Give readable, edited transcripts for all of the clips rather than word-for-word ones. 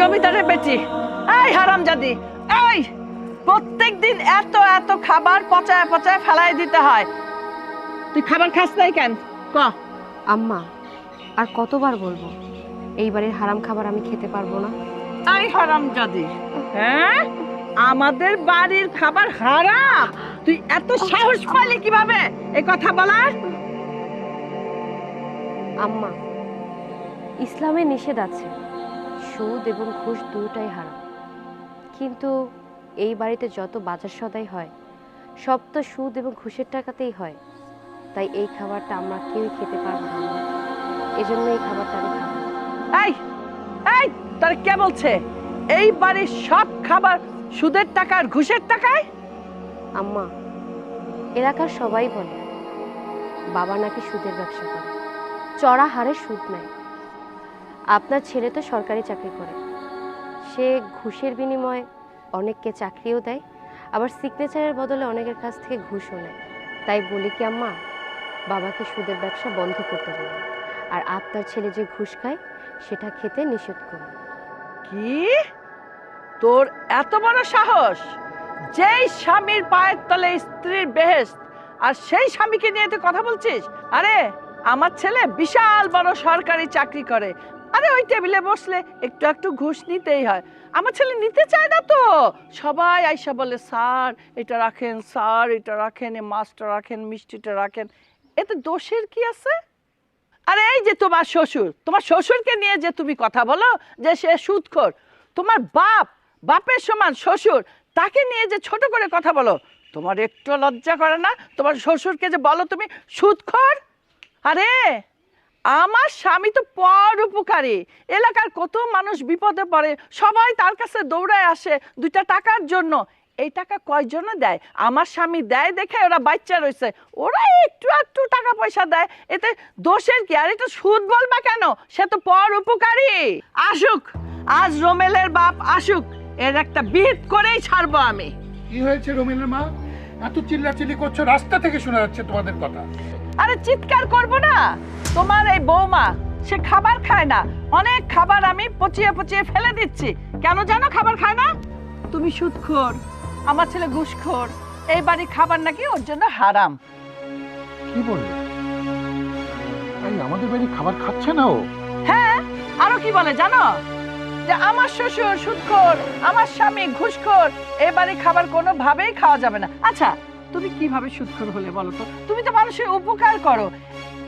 জমিদারের বেটি, এই হারামজাদি, এই প্রত্যেকদিন এত এত খাবার পচায় পচায় ফেলাই দিতে হয়, তুই খাবার খাস নাই কেন? ক। আম্মা, আর কতবার বলবো এই বাড়ির হারাম খাবার আমি খেতে পারবো না? এই হারামজাদি, হ্যাঁ আমাদের বাড়ির খাবার হারাম? তুই এত সাহস পাইলি কিভাবে এই কথা বলার? আম্মা, ইসলামে নিষেধ আছে সুদ এবং ঘুষ দুটাই হারাম, কিন্তু এই বাড়িতে যত বাজার সদাই হয় সব তো সুদ এবং ঘুষের টাকাতেই হয়, তাই এই খাবারটা আমরা কেউই খেতে পারবো না। এজন্য এই খাবারটা আমি খাবো না। এই এই তোর কে বলছে এই বাড়ির সব খাবার সুদের টাকা আর ঘুষের টাকায়? আম্মা, এলাকার সবাই বলে বাবা নাকি সুদের ব্যবসা করে, চড়া হারে সুদ নেয়। আপনার ছেলে তো সরকারি চাকরি করে, সে ঘুষের বিনিময়ে অনেককে চাকরিও দেয়, আবার সিগনেচারের বদলে অনেকের কাছ থেকে ঘুষও নেয়। তাই বলি কি আম্মা, বাবাকে সুদের ব্যবসা বন্ধ করতে বলুন, আর আপনার ছেলে যে ঘুষ খায় সেটা খেতে নিষেধ করুন। কি তোর এত বড় সাহস? যেই স্বামীর পায়ের তলে স্ত্রীর বেহেশত, আর সেই স্বামীকে নিয়ে তুই কথা বলছিস? আরে আমার ছেলে বিশাল বড় সরকারি চাকরি করে, আরে ওই টেবিলে বসলে একটু একটু ঘুষ নিতেই হয়। আমার ছেলে নিতে চায় না তো, সবাই আইসা বলে স্যার এটা রাখেন, স্যার এটা রাখেন, এই মাছটা রাখেন, মিষ্টিটা রাখেন, এতে দোষের কি আছে? আরে এই যে তোমার শ্বশুরকে নিয়ে যে তুমি কথা বলো যে সে সুদখোর, তোমার বাপের সমান শ্বশুর, তাকে নিয়ে যে ছোট করে কথা বলো, তোমার একটু লজ্জা করে না? তোমার শ্বশুরকে যে বলো তুমি সুদখোর। আরে আমার স্বামী তো পর উপকারী, এলাকার কত মানুষ বিপদে পড়ে, সবাই তার কাছে দৌড়ায় আসে দুইটা টাকার জন্য। এই টাকা কয়জনে দেয়? আমার স্বামী দেয় দেখে ওরা বাচ্চা রয়েছে, ওরা একটু একটু টাকা পয়সা দেয়, এতে দোষের কি? আর এটা সুদ বলবা কেন? সে তো পর উপকারী। আসুক, আজ রোমেলের বাপ আসুক, এর একটা বিহিত করেই ছাড়বো আমি। কি হয়েছে রোমেলের মা? এত চিল্লাচিল্লি করছো, রাস্তা থেকে শোনা যাচ্ছে তোমাদের কথা। আরে চিৎকার করবো না? তোমার এই বৌমা সে খাবার খায় না, অনেক খাবার আমি পচিয়ে পচিয়ে ফেলে দিচ্ছি। কেন জানো খাবার খায় না? তুমি সুদখোর, আমার ছেলে ঘুষখোর, এই বাড়ি খাবার নাকি ওর জন্য হারাম। কি বললে? তাই আমাদের বাড়ি খাবার খাচ্ছে না ও? হ্যাঁ, আরো কি বলে জানো? যে আমার শ্বশুর সুদখোর, আমার স্বামী ঘুষখোর, এই বাড়ি খাবার কোনোভাবেই খাওয়া যাবে না। আচ্ছা তুমি কিভাবে সুদখোর হলে বলো তো? তুমি তো মানুষের উপকার করো,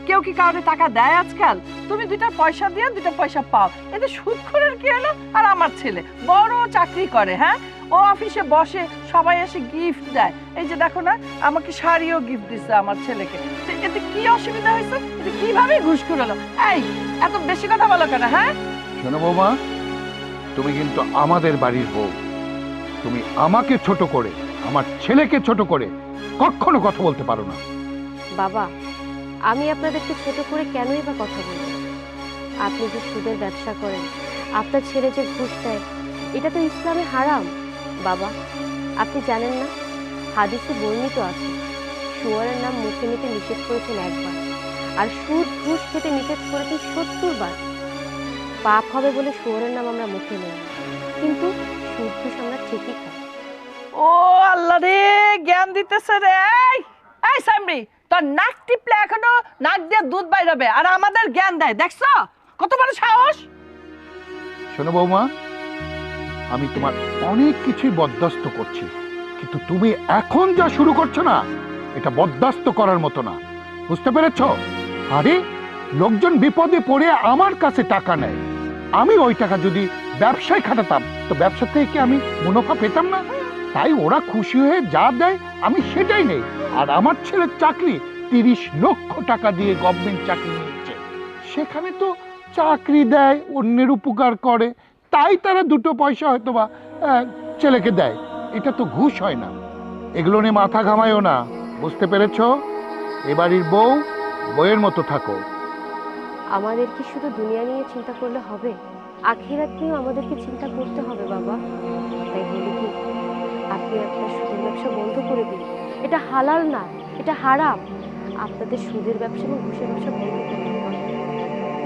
কেউ কি কাউকে টাকা দেয় আজকাল? তুমি দুইটা পয়সা দিয়ে দুইটা পয়সা পাও, এতে সুদখোরের কি হলো? আর আমার ছেলে বড় চাকরি করে, হ্যাঁ ও অফিসে বসে, সবাই এসে গিফট দেয়, এই যে দেখো না আমাকে শাড়িও গিফট দিচ্ছে আমার ছেলেকে, এতে কি অসুবিধা হয়েছে? এতে কিভাবে ঘুষখোর হলো? এই এত বেশি কথা বলো কেন? হ্যাঁ শোনো বৌমা, তুমি কিন্তু আমাদের বাড়ির বউ, তুমি আমাকে ছোট করে, আমার ছেলেকে ছোট করে কখনো কথা বলতে পারো না। বাবা, আমি আপনাদেরকে ছোট করে কেনই বা কথা বলবো? আপনি যে সুদের ব্যবসা করেন, আপনার ছেলে যে ঘুষ দেয়, এটা তো ইসলামে হারাম। বাবা, আপনি জানেন না, হাদিসে বর্ণিত আছে শুয়োরের নাম মুখে নিতে নিষেধ করেছেন একবার, আর সুদ ঘুষ খেতে নিষেধ করেছেন ৭০ বার। পাপ হবে বলে শুয়োরের নাম আমরা মুখে নেই, কিন্তু সুদ ঘুষ আমরা ঠিকই খাই। ও আল্লাহ রে, জ্ঞান দিতেছে রে। এই সামরি, তোর নাক টিপলে এখনো নাক দিয়ে দুধ বাইরবে, আর আমাদের জ্ঞান দেয়, দেখছো কত বড় সাহস? শোনো বৌমা, আমি তোমার অনেক কিছুই বরদাস্ত করছি, কিন্তু তুমি এখন যা শুরু করছো না, এটা বরদাস্ত করার মতো না, বুঝতে পেরেছো? আরে লোকজন বিপদে পড়ে আমার কাছে টাকা নেয়, আমি ওই টাকা যদি ব্যবসায় খাটাতাম তো ব্যবসা থেকে কি আমি মুনাফা পেতাম না? তাই ওরা খুশি হয়ে যা দেয় আমি সেটাই নেই। আর আমার ছেলের চাকরি ৩০ লক্ষ টাকা দিয়ে গভর্নমেন্ট চাকরি নিচ্ছে, সেখানে তো চাকরি দেয়, অন্যের উপকার করে, তাই তারা দুটো পয়সা হয়তো বা ছেলেকে দেয়, এটা তো ঘুষ হয় না। এগুলো নিয়ে মাথা ঘামায়ও না, বুঝতে পেরেছো? এ বাড়ির বউ বইয়ের মতো থাকো। আমাদের কি শুধু দুনিয়া নিয়ে চিন্তা করলে হবে? আখিরাত নিয়েও আমাদেরকে চিন্তা করতে হবে বাবা। তাই বলি কি, আপনি আপনার সুদের ব্যবসা বন্ধ করে দিন, এটা হালাল না, এটা হারাম। আপনাদের সুদের ব্যবসা এবং ঘুষের ব্যবসা বন্ধ করতে হবে।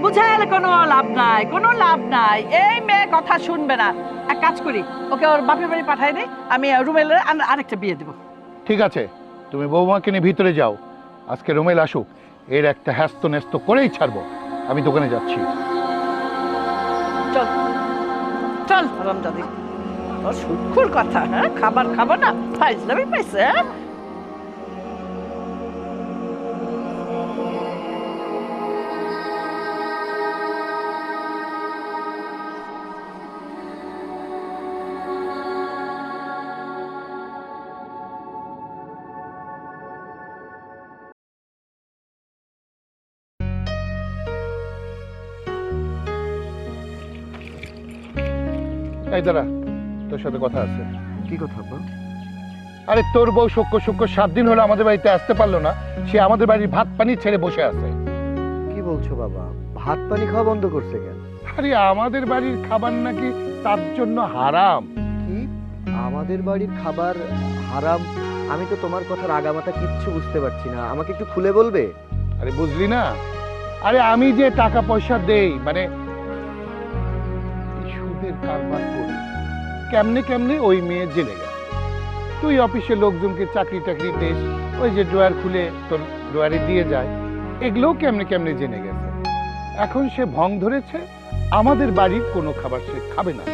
বুঝাইলে কোনো লাভ নাই, কোনো লাভ নাই। এই মেয়ে কথা শুনবে না। এক কাজ করি, ওকে ওর বাপের বাড়ি পাঠাই দিই, আমি রুমেল আরেকটা বিয়ে দেবো। ঠিক আছে, তুমি বৌমাকে নিয়ে ভিতরে যাও, আজকে রুমেল আসুক, এর একটা হ্যাস্ত ন্যস্ত করেই ছাড়বো। আমি দোকানে যাচ্ছি। চল চল হারামজাদি, তোর সুখুর কথা। হ্যাঁ, খাবার খাবো না, ফাইজলামি পাইছে। হ্যাঁ, এই দাঁড়া, তোর সাথে কথা আছে। কি কথা আব্বা? আরে তোর বউ শুক্র শুক্র 7 দিন হলো আমাদের বাড়িতে আসতে পারলো না, সে আমাদের বাড়ির ভাত পানি ছেড়ে বসে আছে। কি বলছো বাবা? ভাত পানি খাওয়া বন্ধ করছে কেন? আরে আমাদের বাড়ির খাবার নাকি তার জন্য হারাম। কি আমাদের বাড়ির খাবার হারাম? আমি তো তোমার কথার আগামাথা কিচ্ছু বুঝতে পারছি না, আমাকে একটু খুলে বলবে? আরে বুঝলি না, আরে আমি যে টাকা পয়সা দেই, মানে সুদের কারবার করি, কেমনে কেমনে ওই মেয়ে জেনে গেছে। তুই অফিসের লোকজনকে চাকরি টাকরি দেশ, ওই যে ড্রয়ার খুলে তোর ড্রয়ারে দিয়ে যায়, এগুলোও কেমনে কেমনে জেনে গেছে। এখন সে ভং ধরেছে, আমাদের বাড়ির কোনো খাবার সে খাবে না।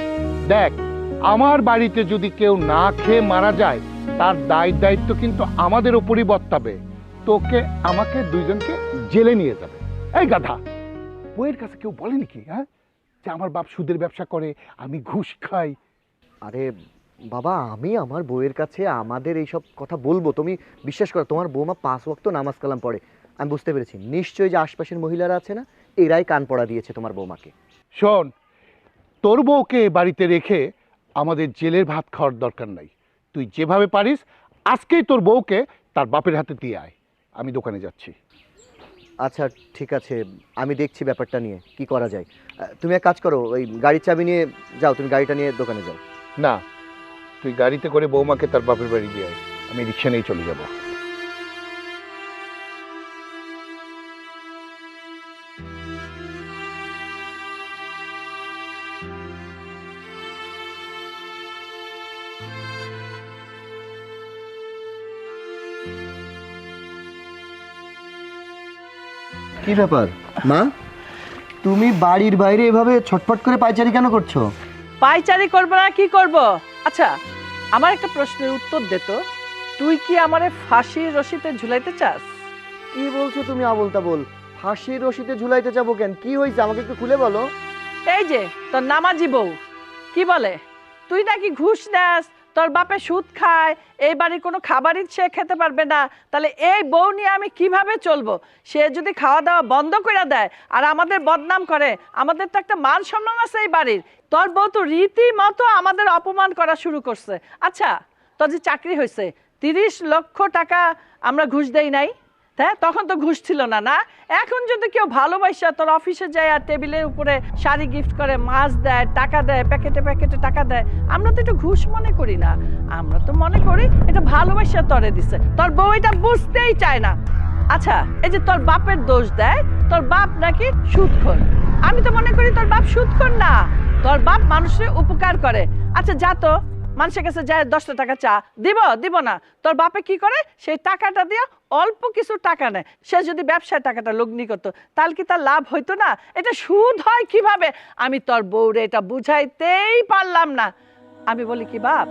দেখ, আমার বাড়িতে যদি কেউ না খেয়ে মারা যায়, তার দায়িত্ব কিন্তু আমাদের উপরই বর্তাবে। তোকে আমাকে দুইজনকে জেলে নিয়ে যাবে। এই গাধা, বইয়ের কাছে কেউ বলেনি কি হ্যাঁ, যে আমার বাপ সুদের ব্যবসা করে, আমি ঘুষ খাই? আরে বাবা, আমি আমার বউয়ের কাছে আমাদের এইসব কথা বলবো? তুমি বিশ্বাস করো, তোমার বৌমা 5 ওয়াক্ত নামাজ কালাম পড়ে। আমি বুঝতে পেরেছি, নিশ্চয়ই যে আশপাশের মহিলারা আছে না, এরাই কান পড়া দিয়েছে তোমার বৌমাকে। শোন, তোর বউকে বাড়িতে রেখে আমাদের জেলের ভাত খাওয়ার দরকার নাই। তুই যেভাবে পারিস আজকেই তোর বউকে তার বাপের হাতে দিয়ে আয়। আমি দোকানে যাচ্ছি। আচ্ছা ঠিক আছে, আমি দেখছি ব্যাপারটা নিয়ে কি করা যায়। তুমি এক কাজ করো, ওই গাড়ির চাবি নিয়ে যাও, তুমি গাড়িটা নিয়ে দোকানে যাও। না, তুই গাড়িতে করে বৌমাকে তার বাপের বাড়ি দিয়ে আয়, আমি রিক্সা নিয়ে চলে যাব। কি ব্যাপার মা, তুমি বাড়ির বাইরে এভাবে ছটফট করে পায়চারি কেন করছো? পাইচারি করবো না কি করব? আচ্ছা, আমার একটা প্রশ্নের উত্তর দে তো, তুই কি আমারে ফাঁসির রশিতে ঝুলাইতে চাস? কি বলছো তুমি আবোল তাবোল? ফাঁসির রশিতে ঝুলাইতে যাবো কেন? কি হয়েছে আমাকে একটু খুলে বলো। এই যে তোর নামাজি বউ কি বলে, তুই নাকি ঘুষ নেস, তোর বাপে সুদ খায়, এই বাড়ির কোনো খাবারই সে খেতে পারবে না। তাহলে এই বউ নিয়ে আমি কিভাবে চলবো? সে যদি খাওয়া দাওয়া বন্ধ করে দেয় আর আমাদের বদনাম করে, আমাদের তো একটা মান সম্মান আছে এই বাড়ির। তোর বউ তো রীতিমতো আমাদের অপমান করা শুরু করছে। আচ্ছা, তোর যে চাকরি হয়েছে, 30 লক্ষ টাকা আমরা ঘুষ দেই নাই? হ্যাঁ, তখন তো ঘুষ ছিল না, না? এখন যদি কেউ ভালোবাসা তোর অফিসে যায় আর টেবিলের উপরে শাড়ি গিফট করে, মাছ দেয়, টাকা দেয়, প্যাকেটে প্যাকেটে টাকা দেয়, আমরা তো এটা ঘুষ মনে করি না। আমরা তো মনে করি এটা ভালোবাসা তরে দিছে। তোর বউ এটা বুঝতেই চায় না। আচ্ছা, এই যে তোর বাপের দোষ দেয়, তোর বাপ নাকি সুদখোর। আমি তো মনে করি তোর বাপ সুদখোর না, তোর বাপ মানুষের উপকার করে। আচ্ছা যা তো, মানুষের কাছে যায় 10টা টাকা চা দিব না, তোর বাপে কি করে? সেই টাকাটা দিয়ে অল্প কিছু টাকা নেয়। সে যদি ব্যবসায় টাকাটা লগ্নি করতো, তাহলে কি তার লাভ হইতো না? এটা সুদ হয় কিভাবে? আমি তোর বউরে এটা বুঝাইতেই পারলাম না। আমি বলি কি, বাপ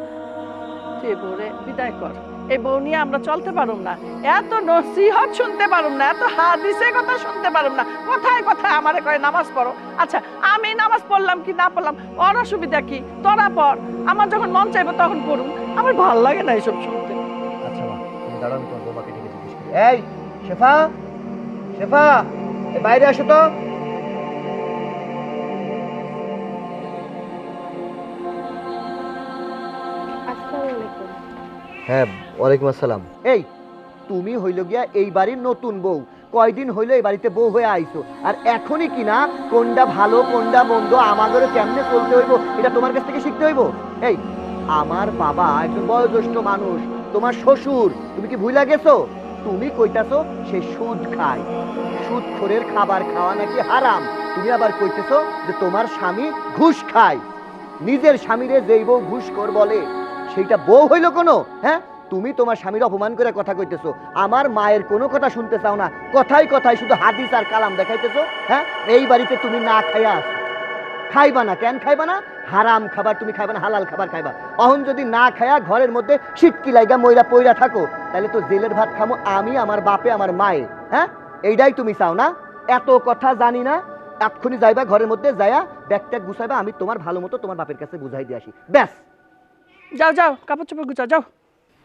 তুই বউরে বিদায় কর, এই বউ নিয়ে আমরা চলতে পারুম না, এত নসিহত শুনতে পারুম না, এত হাদিসের কথা শুনতে পারুম না, কথায় কথায় আমারে কয় নামাজ পড়ো। আচ্ছা, আমি নামাজ পড়লাম কি না পড়লাম ওর অসুবিধা কি? তোরা পড়, আমার যখন মন চাইবো তখন পড়ুম, আমার ভাল লাগে না এসব শুনতে। আচ্ছা মা, তুমি দাঁড়াও, আমি তোমার বৌমাকে ডেকে জিজ্ঞেস করি। এই শেফা, শেফা, বাইরে আসো তো। আসসালামু আলাইকুম। হ্যাঁ, ওয়ালাইকুম আসসালাম। এই তুমি হইল গিয়া এই বাড়ির নতুন বউ, কয়দিন হইলো এই বাড়িতে বউ হয়ে আইছো, আর এখনই কি না কোনটা ভালো কোনটা মন্দ আমাদেরও কেমনে চলতে হইব এটা তোমার কাছ থেকে শিখতে হইব? এই আমার বাবা একজন বয়োজ্যেষ্ঠ মানুষ, তোমার শ্বশুর, তুমি কি ভুইলা গেছো? তুমি কইতাছো সে সুদ খায়, সুদখোরের খাবার খাওয়া নাকি হারাম। তুমি আবার কইতেছো যে তোমার স্বামী ঘুষ খায়। নিজের স্বামীরে যেই বউ ঘুষখোর বলে সেইটা বউ হইল কোনো? হ্যাঁ, তুমি তোমার স্বামীর অপমান করে কথা কইতেছো, আমার মায়ের কোনো কথা শুনতে চাও না, কথায় কথায় শুধু হাদিস আর কালাম দেখাইতেছো। হ্যাঁ, এই বাড়িতে তুমি না খাইয়া আসো, খাইবা না। কেন খাইবা না? হারাম খাবার তুমি খাইবা না, হালাল খাবার খাইবা। অহন যদি না খায়া ঘরের মধ্যে সিটকি লাইগা ময়রা পইরা থাকো, তাহলে তো জেলের ভাত খামো আমি, আমার বাপে, আমার মায়ে। হ্যাঁ, এইটাই তুমি চাও না? এত কথা জানি না, এক্ষুনি যাইবা ঘরের মধ্যে, যায়া ব্যাগটা গুছাইবা, আমি তোমার ভালো মতো তোমার বাপের কাছে বুঝাই দিয়ে আসি, ব্যাস। যাও যাও, কাপড় চোপড় গুছাও, যাও।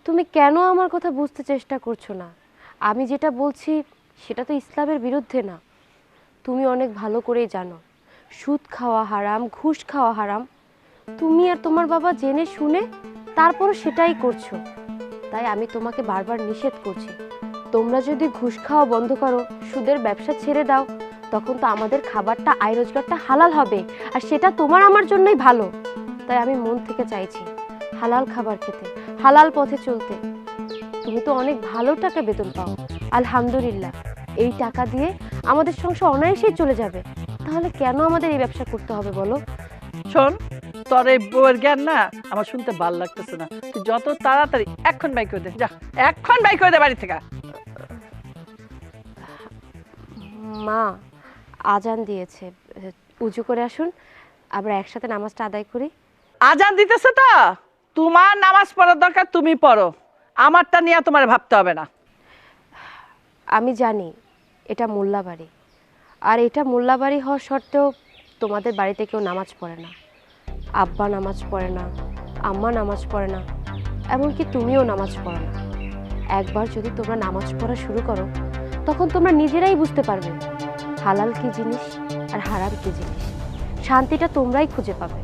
তুমি কেন আমার কথা বুঝতে চেষ্টা করছো না? আমি যেটা বলছি সেটা তো ইসলামের বিরুদ্ধে না। তুমি অনেক ভালো করেই জানো সুদ খাওয়া হারাম, ঘুষ খাওয়া হারাম। তুমি আর তোমার বাবা জেনে শুনে তারপরও সেটাই করছো। তাই আমি তোমাকে বারবার নিষেধ করছি, তোমরা যদি ঘুষ খাওয়া বন্ধ করো, সুদের ব্যবসা ছেড়ে দাও, তখন তো আমাদের খাবারটা, আয় রোজগারটা হালাল হবে, আর সেটা তোমার আমার জন্যই ভালো। তাই আমি মন থেকে চাইছি হালাল খাবার খেতে, হালাল পথে চলতে। তুমি তো অনেক ভালো টাকা বেতন পাও, আলহামদুলিল্লাহ। এই টাকা দিয়ে আমাদের সংসার অনায়াসেই চলে যাবে। তাহলে কেন আমাদের এই ব্যবসা করতে হবে বলো? শোন, তোর এই বউয়ের জ্ঞান না আমার শুনতে ভাল লাগতেছে না। তুই যত তাড়াতাড়ি এখন বাই করে দে, যা এখন বাই করে দে বাড়ি থেকে। মা, আজান দিয়েছে, উজু করে আসুন, আমরা একসাথে নামাজটা আদায় করি। আজান দিতেছে তো, তোমার নামাজ পড়ার দরকার, তুমি পড়ো, আমারটা নিয়ে তোমার ভাবতে হবে না। আমি জানি এটা মোল্লা বাড়ি, আর এটা মোল্লা বাড়ি হওয়ার সত্ত্বেও তোমাদের বাড়িতে কেউ নামাজ পড়ে না। আব্বা নামাজ পড়ে না, আম্মা নামাজ পড়ে না, এমনকি তুমিও নামাজ পড়ো না। একবার যদি তোমরা নামাজ পড়া শুরু করো, তখন তোমরা নিজেরাই বুঝতে পারবে হালাল কি জিনিস আর হারাম কি জিনিস। শান্তিটা তোমরাই খুঁজে পাবে।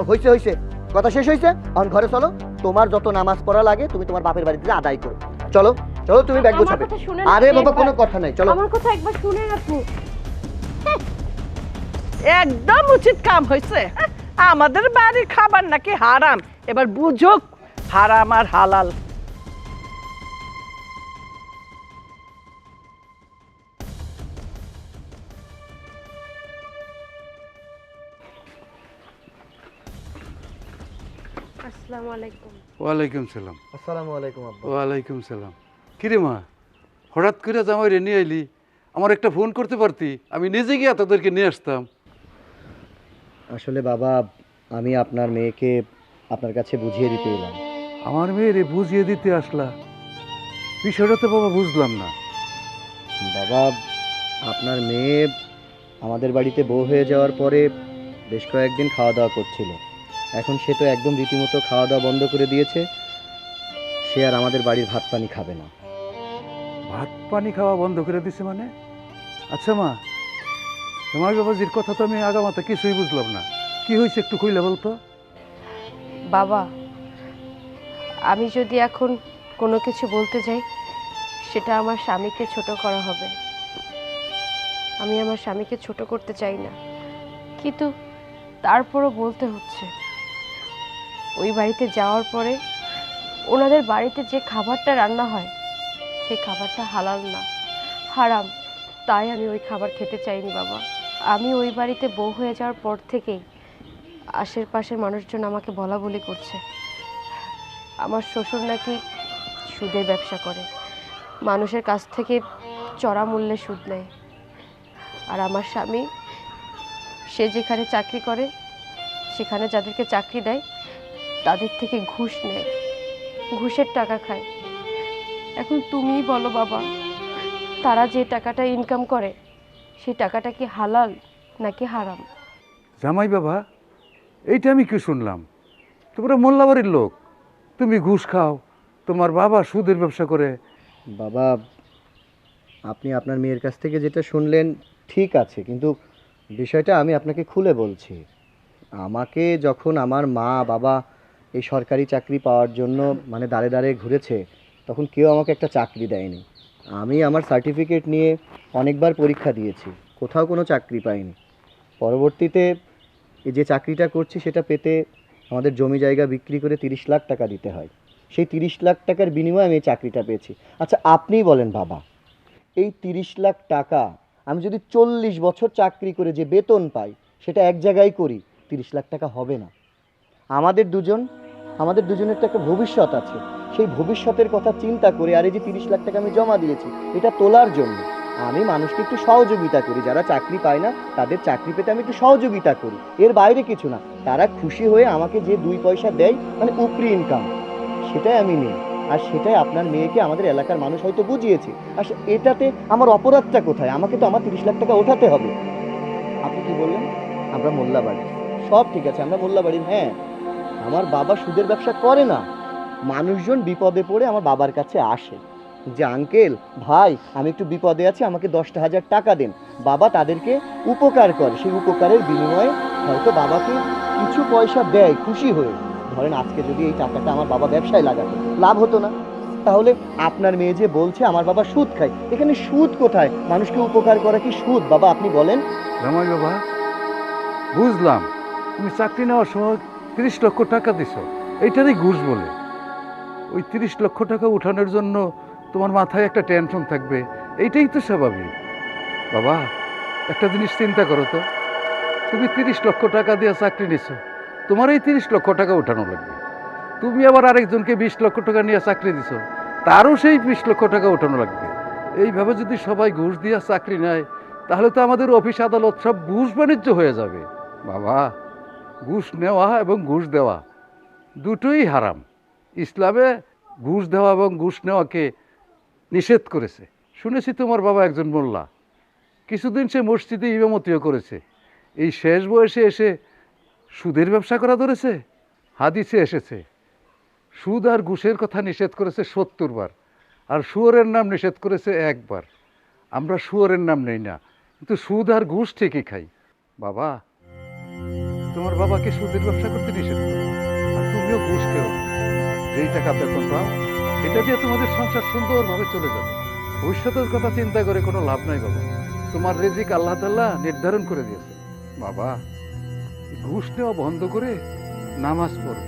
হইছে হইছে, কথা শেষ হইছে, এখন ঘরে চলো। তোমার যত নামাজ পড়া লাগে তুমি তোমার বাপের বাড়িতে আদায় করো। চলো চলো, তুমি ব্যাগ গোছাবে। আরে বাবা, কোনো কথা নাই, চলো। আমার কথা একবার শুনেন আপনি। একদম উচিত কাম হয়েছে। আমাদের বাড়ির খাবার নাকি হারাম, এবার বুঝুক হারাম আর হালাল। আসসালামু আলাইকুম। ওয়ালাইকুম সালাম। আসসালামু আলাইকুম আব্বা। ওয়ালাইকুম সালাম। কিরে মা, হঠাৎ করে জামাই রে নিয়ে আইলি? আমার একটা ফোন করতে পারতি, আমি নিজে গিয়ে তোদেরকে নিয়ে আসতাম। আসলে বাবা, আমি আপনার মেয়েকে আপনার কাছে বুঝিয়ে দিতে এলাম। আমার মেয়েরে বুঝিয়ে দিতে আসলা? বিষয়টা তো বাবা বুঝলাম না। বাবা, আপনার মেয়ে আমাদের বাড়িতে বউ হয়ে যাওয়ার পরে বেশ কয়েকদিন খাওয়া দাওয়া করছিল। এখন সে তো একদম রীতিমতো খাওয়া দাওয়া বন্ধ করে দিয়েছে। সে আর আমাদের বাড়ির ভাত পানি খাবে না। ভাত পানি খাওয়া বন্ধ করে দিছে মানে? আচ্ছা মা, তোমার বাবাজির কথা তো আমি আগামাতা কিছুই বুঝলাম না। কি হয়েছে একটু কইলে বলতো? বাবা, আমি যদি এখন কোনো কিছু বলতে যাই, সেটা আমার স্বামীকে ছোট করা হবে। আমি আমার স্বামীকে ছোট করতে চাই না, কিন্তু তারপরও বলতে হচ্ছে। ওই বাড়িতে যাওয়ার পরে ওনাদের বাড়িতে যে খাবারটা রান্না হয়, সেই খাবারটা হালাল না, হারাম। তাই আমি ওই খাবার খেতে চাইনি বাবা। আমি ওই বাড়িতে বউ হয়ে যাওয়ার পর থেকেই আশেপাশের মানুষজন আমাকে বলা বলি করছে আমার শ্বশুর নাকি সুদের ব্যবসা করে, মানুষের কাছ থেকে চড়া মূল্যে সুদ নেয়। আর আমার স্বামী, সে যেখানে চাকরি করে সেখানে যাদেরকে চাকরি দেয় তাদের থেকে ঘুষ নেয়, ঘুষের টাকা খায়। এখন তুমিই বলো বাবা, তারা যে টাকাটা ইনকাম করে সেই টাকাটা কি হালাল নাকি হারাম? জামাই বাবা, এইটা আমি কি শুনলাম? তোমরা মোল্লাবাড়ির লোক, তুমি ঘুষ খাও, তোমার বাবা সুদের ব্যবসা করে। বাবা, আপনি আপনার মেয়ের কাছ থেকে যেটা শুনলেন ঠিক আছে, কিন্তু বিষয়টা আমি আপনাকে খুলে বলছি। আমাকে যখন আমার মা বাবা এই সরকারি চাকরি পাওয়ার জন্য মানে দাঁড়ে দাঁড়ে ঘুরেছে, তখন কেউ আমাকে একটা চাকরি দেয়নি। আমি আমার সার্টিফিকেট নিয়ে অনেকবার পরীক্ষা দিয়েছি, কোথাও কোনো চাকরি পাইনি। পরবর্তীতে এই যে চাকরিটা করছি সেটা পেতে আমাদের জমি জায়গা বিক্রি করে 30 লাখ টাকা দিতে হয়। সেই 30 লাখ টাকার বিনিময়ে আমি এই চাকরিটা পেয়েছি। আচ্ছা আপনিই বলেন বাবা, এই 30 লাখ টাকা আমি যদি 40 বছর চাকরি করে যে বেতন পাই সেটা এক জায়গায় করি, 30 লাখ টাকা হবে না। আমাদের দুজনের তো একটা ভবিষ্যৎ আছে, সেই ভবিষ্যতের কথা চিন্তা করে আর এই যে 30 লাখ টাকা আমি জমা দিয়েছি এটা তোলার জন্য আমি মানুষকে একটু সহযোগিতা করি, যারা চাকরি পায় না তাদের চাকরি পেতে আমি একটু সহযোগিতা করি, এর বাইরে কিছু না। তারা খুশি হয়ে আমাকে যে 2 পয়সা দেয়, মানে উপরি ইনকাম, সেটাই আমি নিই। আর সেটাই আপনার মেয়েকে আমাদের এলাকার মানুষ হয়তো বুঝিয়েছে। আর এটাতে আমার অপরাধটা কোথায়? আমাকে তো আমার 30 লাখ টাকা ওঠাতে হবে। আপনি কি বললেন? আমরা মোল্লাবাড়ি, সব ঠিক আছে, আমরা মোল্লাবাড়ির। হ্যাঁ, আমার বাবা সুদের ব্যবসা করে না। মানুষজন বিপদে পড়ে আমার বাবার কাছে আসে যে আঙ্কেল, ভাই, আমি একটু বিপদে আছি, আমাকে 10,000 টাকা দেন। বাবা তাদেরকে উপকার করে, সেই উপকারের বিনিময়ে হয়তো বাবাকে কিছু পয়সা দেয় খুশি হয়ে। ধরেন আজকে যদি এই টাকাটা আমার বাবা ব্যবসায় লাগাতো, লাভ হতো না। তাহলে আপনার মেয়ে যে বলছে আমার বাবা সুদ খায়, এখানে সুদ কোথায়? মানুষকে উপকার করা কি সুদ বাবা? আপনি বলেন। জামাই বাবা, বুঝলাম তুমি চাকরি নেওয়ার সময় 30 লক্ষ টাকা দিছো, এইটারই ঘুষ বলে। ওই 30 লক্ষ টাকা উঠানোর জন্য তোমার মাথায় একটা টেনশন থাকবে, এইটাই তো স্বাভাবিক। বাবা, একটা জিনিস চিন্তা করো তো, তুমি 30 লক্ষ টাকা দিয়ে চাকরি নিছো, তোমার এই 30 লক্ষ টাকা উঠানো লাগবে। তুমি আবার আরেকজনকে 20 লক্ষ টাকা নিয়ে চাকরি দিছো, তারও সেই 20 লক্ষ টাকা উঠানো লাগবে। এইভাবে যদি সবাই ঘুষ দিয়ে চাকরি নেয় তাহলে তো আমাদের অফিস আদালত সব ঘুষ বাণিজ্য হয়ে যাবে। বাবা, ঘুষ নেওয়া এবং ঘুষ দেওয়া দুটোই হারাম। ইসলামে ঘুষ দেওয়া এবং ঘুষ নেওয়াকে নিষেধ করেছে। শুনেছি তোমার বাবা একজন মোল্লা, কিছুদিন সে মসজিদে ইমামতিও করেছে। এই শেষ বয়সে এসে সুদের ব্যবসা করা ধরেছে। হাদিসে এসেছে সুদ আর ঘুষের কথা নিষেধ করেছে 70 বার, আর শুয়োরের নাম নিষেধ করেছে 1 বার। আমরা শুয়োরের নাম নেই না, কিন্তু সুদ আর ঘুষ ঠিকই খাই। বাবা, তোমার বাবাকে সুদের ব্যবসা করতে নিষেধ করো, আর তুমিও ঘুষ খেও। যেই টাকা বেতন পাও এটা দিয়ে তোমাদের সংসার সুন্দরভাবে চলে যাবে। ভবিষ্যতের কথা চিন্তা করে কোনো লাভ নাই বাবা। তোমার রিজিক আল্লাহ তাআলা নির্ধারণ করে দিয়েছে। বাবা, ঘুষ নেওয়া বন্ধ করে নামাজ পড়ো।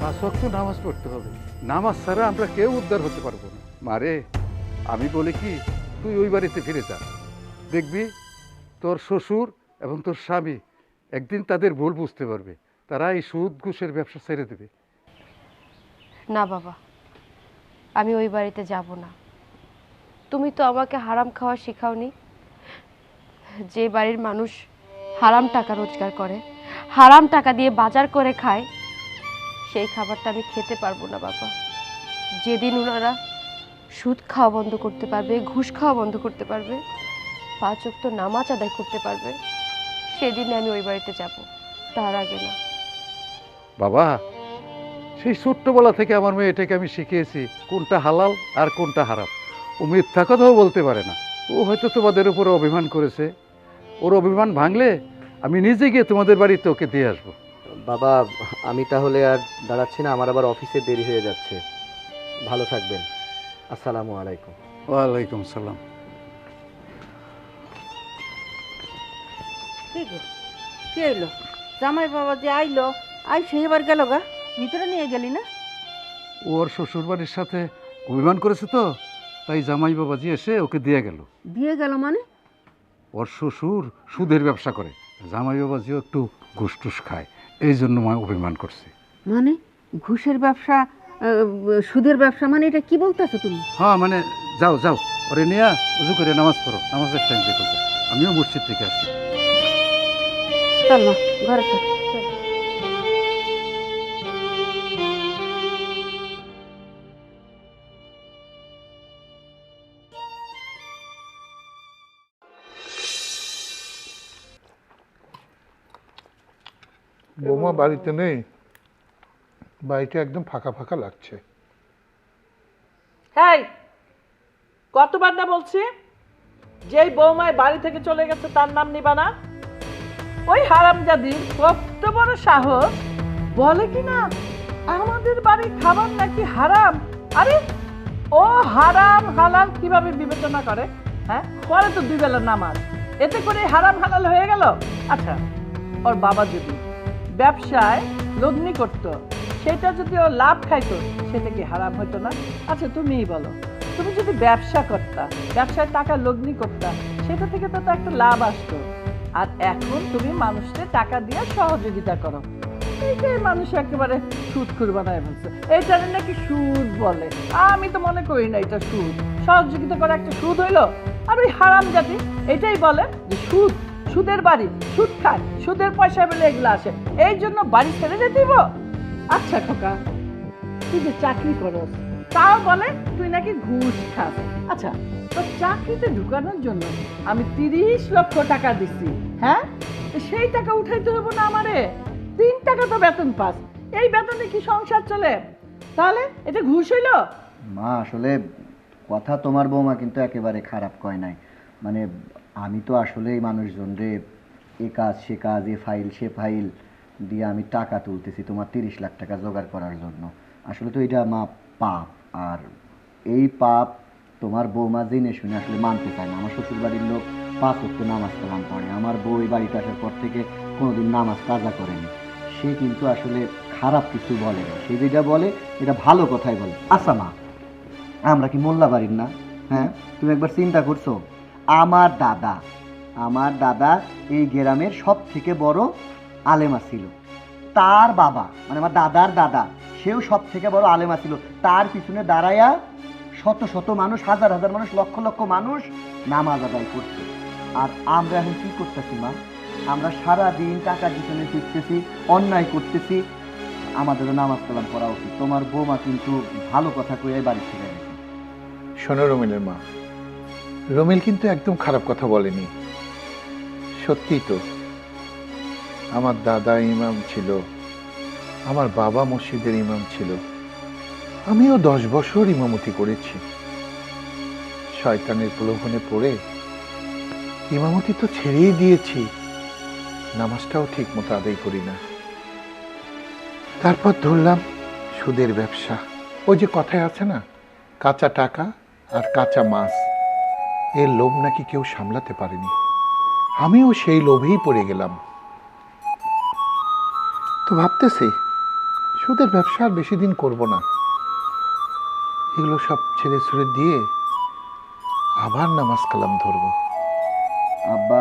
5 ওয়াক্ত নামাজ পড়তে হবে। নামাজ ছাড়া আমরা কেউ উদ্ধার হতে পারবো না। মারে, আমি বলি কি, তুই ওই বাড়িতে ফিরে যা, দেখবি তোর শ্বশুর এবং তোর স্বামী একদিন তাদের ভুল বুঝতে পারবে, তারা এই সুদ ঘুষের ব্যবসা ছেড়ে দেবে। না বাবা, আমি ওই বাড়িতে যাব না। তুমি তো আমাকে হারাম খাওয়া শেখাওনি। যে বাড়ির মানুষ হারাম টাকা রোজগার করে, হারাম টাকা দিয়ে বাজার করে খায়, সেই খাবারটা আমি খেতে পারবো না বাবা। যেদিন ওনারা সুদ খাওয়া বন্ধ করতে পারবে, ঘুষ খাওয়া বন্ধ করতে পারবে, 5 ওয়াক্ত নামাজ আদায় করতে পারবে, সেদিনে আমি ওই বাড়িতে যাব, তার আগে না। বাবা, সেই ছোট্টবেলা থেকে আমার মেয়েটাকে আমি শিখিয়েছি কোনটা হালাল আর কোনটা হারাম। ও মিথ্যা কথাও বলতে পারে না। ও হয়তো তোমাদের উপরে অভিমান করেছে, ওর অভিমান ভাঙলে আমি নিজে গিয়ে তোমাদের বাড়িতে ওকে দিয়ে আসবো। বাবা, আমি তাহলে আর দাঁড়াচ্ছি না, আমার আবার অফিসে দেরি হয়ে যাচ্ছে। ভালো থাকবেন। আসসালামু আলাইকুম। ওয়ালাইকুম সালাম। কি হইলো? জামাই বাবা যে আইলো, আইসে এবার গেল গা, ভিতরে নিয়ে গেলি না? ওর শ্বশুর বাড়ির সাথে অভিমান করেছে তো, তাই জামাই বাবাজি এসে ওকে দিয়ে গেল। দিয়ে গেল মানে? ওর শ্বশুর সুদের ব্যবসা করে, জামাই বাবাজিও একটু ঘুষ টুস খায়, এই জন্য অভিমান করছে। মানে ঘুষের ব্যবসা, সুদের ব্যবসা, মানে এটা কি বলতেছো তুমি? হ্যাঁ, মানে যাও যাও, ওরে নিয়ে উজু করে নামাজ পড়ো, নামাজের টাইম দেখো। আমিও মসজিদ থেকে আসি। চল না, ঘরে চল। বৌমা বাড়িতে নেই, বাড়িটা একদম ফাঁকা ফাঁকা লাগছে। হ্যাঁ, কতবার না বলছি, যেই বৌমায় বাড়ি থেকে চলে গেছে তার নাম নিবা না। ওই হারামজাদির কত বড় সাহস, বলে কি না আমাদের বাড়ির খাবার নাকি হারাম। আরে ও হারাম হালাল কিভাবে বিবেচনা করে? হ্যাঁ, পরে তো 2 বেলা নামাজ, এতে করে হারাম হালাল হয়ে গেল। আচ্ছা, ওর বাবা যদি ব্যবসায় লগ্নি করতো, সেটা যদি ও লাভ খাইতো, সেটা কি হারাম হতো না? আচ্ছা তুমিই বলো, তুমি যদি ব্যবসা করতা, ব্যবসায় টাকা লগ্নি করতা, সেটা থেকে তো একটা লাভ আসতো। আর এখন তুমি মানুষকে টাকা দিয়ে সহযোগিতা করো, এইটাই মানুষ একেবারে সুদ করে বানায় ফেলছে। এইটারে নাকি সুদ বলে, আমি তো মনে করি না এটা সুদ। সহযোগিতা করা একটা সুদ হইলো? আর ওই হারাম জাতি এটাই বলে যে সুদ, সুদের বাড়ি, সুদ খায়, সুদের পয়সা পেলে এগুলো আসে, এই জন্য বাড়ি ছেড়ে যেতে দিব। আচ্ছা খোকা, তুই যে চাকরি করস তাও বলে তুই নাকি ঘুষ খাস। আচ্ছা, তো চাকরিতে ঢুকানোর জন্য আমি 30 লক্ষ টাকা দিচ্ছি, হ্যাঁ? তো সেই টাকা উঠাইতে হবে না আমারে? 3 টাকা তো বেতন পাস, এই বেতনে কি সংসার চলে? তাহলে এটা ঘুষ হইলো? মা আসলে কথা তোমার বৌমা কিন্তু একেবারে খারাপ কয় নাই। মানে আমি তো আসলে এই মানুষজনরে এ কাজ সে কাজ, এ ফাইল সে ফাইল দিয়ে আমি টাকা তুলতেছি তোমার 30 লাখ টাকা জোগাড় করার জন্য। আসলে তো এটা মা পাপ, আর এই পাপ তোমার বৌমা জেনে শুনে আসলে মানতে চায় না। আমার শ্বশুর বাড়ির লোক 5 ওয়াক্ত নামাজ কালাম পড়ে, আমার বউ এই বাড়িতে আসার পর থেকে কোনোদিন নামাজ কাজা করেনি। সে কিন্তু আসলে খারাপ কিছু বলে না, সে যেটা বলে এটা ভালো কথাই বলে। আচ্ছা মা, আমরা কি মোল্লা বাড়ির না? হ্যাঁ, তুমি একবার চিন্তা করছো? আমার দাদা এই গ্রামের সব থেকে বড় আলেমা ছিল। তার বাবা মানে আমার দাদার দাদা, সেও সব থেকে বড় আলেমা ছিল। তার পিছনে দাঁড়ায়া শত শত মানুষ, হাজার হাজার মানুষ, লক্ষ লক্ষ মানুষ নামাজ আদায় করছে। আর আমরা এখন কি করতেছি মা? আমরা সারাদিন টাকার পিছনে ফিরতেছি, অন্যায় করতেছি। আমাদেরও নামাজ কালাম করা উচিত। তোমার বৌমা কিন্তু ভালো কথা কয়ে বাড়ি থেকে গেছে। শোনো রমিলের মা, রমিল কিন্তু একদম খারাপ কথা বলেনি। সত্যি তো, আমার দাদা ইমাম ছিল, আমার বাবা মসজিদের ইমাম ছিল, আমিও 10 বছর ইমামতি করেছি। শয়তানের প্রলোভনে পড়ে ইমামতি তো ছেড়েই দিয়েছি, নামাজটাও ঠিক মতো আদায় করি না। তারপর ধরলাম সুদের ব্যবসা। ওই যে কথায় আছে না, কাঁচা টাকা আর কাঁচা মাছ, এর লোভ নাকি কেউ সামলাতে পারেনি। আমিও সেই লোভেই পড়ে গেলাম। তো ভাবতেছি সুদের ব্যবসা আর বেশি দিন করব না, এগুলো সব ছেড়ে ছুড়ে দিয়ে আবার নামাজ কালাম ধরবো। আব্বা,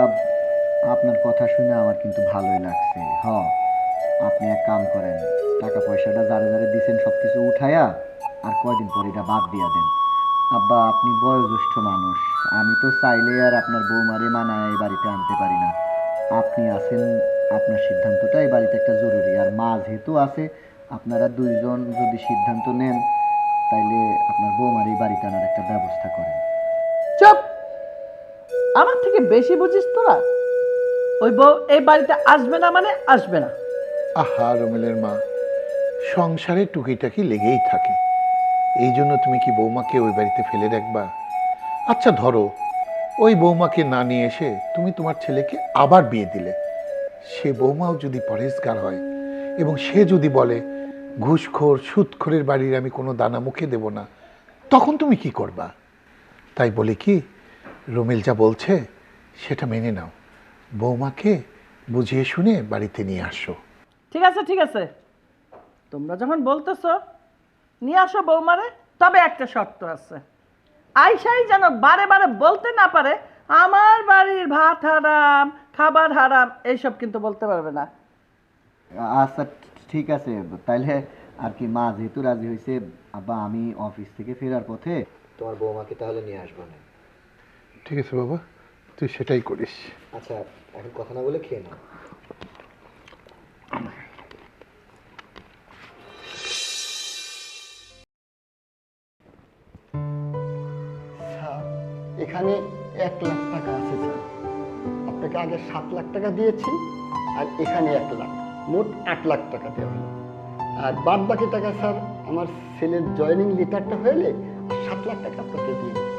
আপনার কথা শুনে আমার কিন্তু ভালোই লাগছে। আপনি এক কাম করেন, টাকা পয়সাটা যারা যারা দিচ্ছেন সব কিছু উঠায়া আর কয়দিন পর এটা বাদ দিয়া দেন। আব্বা, আপনি বয়োজ্যেষ্ঠ মানুষ, আমি তো চাইলে আর আপনার বৌমারে মানায় এই বাড়িতে আনতে পারি না। আপনি আছেন, আপনার সিদ্ধান্তটা এই বাড়িতে একটা জরুরি। আর মা যেহেতু আছে, আপনারা দুইজন যদি সিদ্ধান্ত নেন তাইলে আপনার বৌমার এই বাড়িতে আনার একটা ব্যবস্থা করেন। চুপ! আমার থেকে বেশি বুঝিস তোরা? ওই বউ এই বাড়িতে আসবে না মানে আসবে না। আহা রমিলের মা, সংসারে টুকিটাকি লেগেই থাকে, এই জন্য তুমি কি বৌমাকে ওই বাড়িতে ফেলে রাখবা? আচ্ছা ধরো ওই বৌমাকে না নিয়ে এসে তুমি তোমার ছেলেকে আবার বিয়ে দিলে, সে বৌমাও যদি পরেশগার হয় এবং সে যদি বলে ঘুষখোর সুদখোরের বাড়ির আমি কোনো দানা মুখে দেব না, তখন তুমি কি করবা? তাই বলি কি, রমিল যা বলছে সেটা মেনে নাও, বৌমাকে বুঝিয়ে শুনে বাড়িতে নিয়ে আসো। ঠিক আছে, ঠিক আছে, তোমরা যখন বলতেছো নিয়ে আসো বৌমারে, তবে একটা শর্ত আছে। আইসাই যেন বারে বারে বলতে না পারে আমার বাড়ির ভাত হারাম, খাবার হারাম, এইসব কিন্তু বলতে পারবে না। আচ্ছা ঠিক আছে, তাইলে আর কি মা যেহেতু রাজি হয়েছে, আব্বা আমি অফিস থেকে ফেরার পথে তোমার বৌমাকে তাহলে নিয়ে আসবো না। ঠিক আছে বাবা, তুই সেটাই করিস। আচ্ছা, এখন কথা না বলে খেয়ে নাও। এখানে 1 লাখ টাকা আছে স্যার। আপনাকে আগে 7 লাখ টাকা দিয়েছি, আর এখানে 1 লাখ, মোট 1 লাখ টাকা দেওয়া হলো। আর বাদ বাকি টাকা স্যার আমার ছেলের জয়েনিং লেটারটা হলে 7 লাখ টাকা আপনাকে দিয়ে দেবো।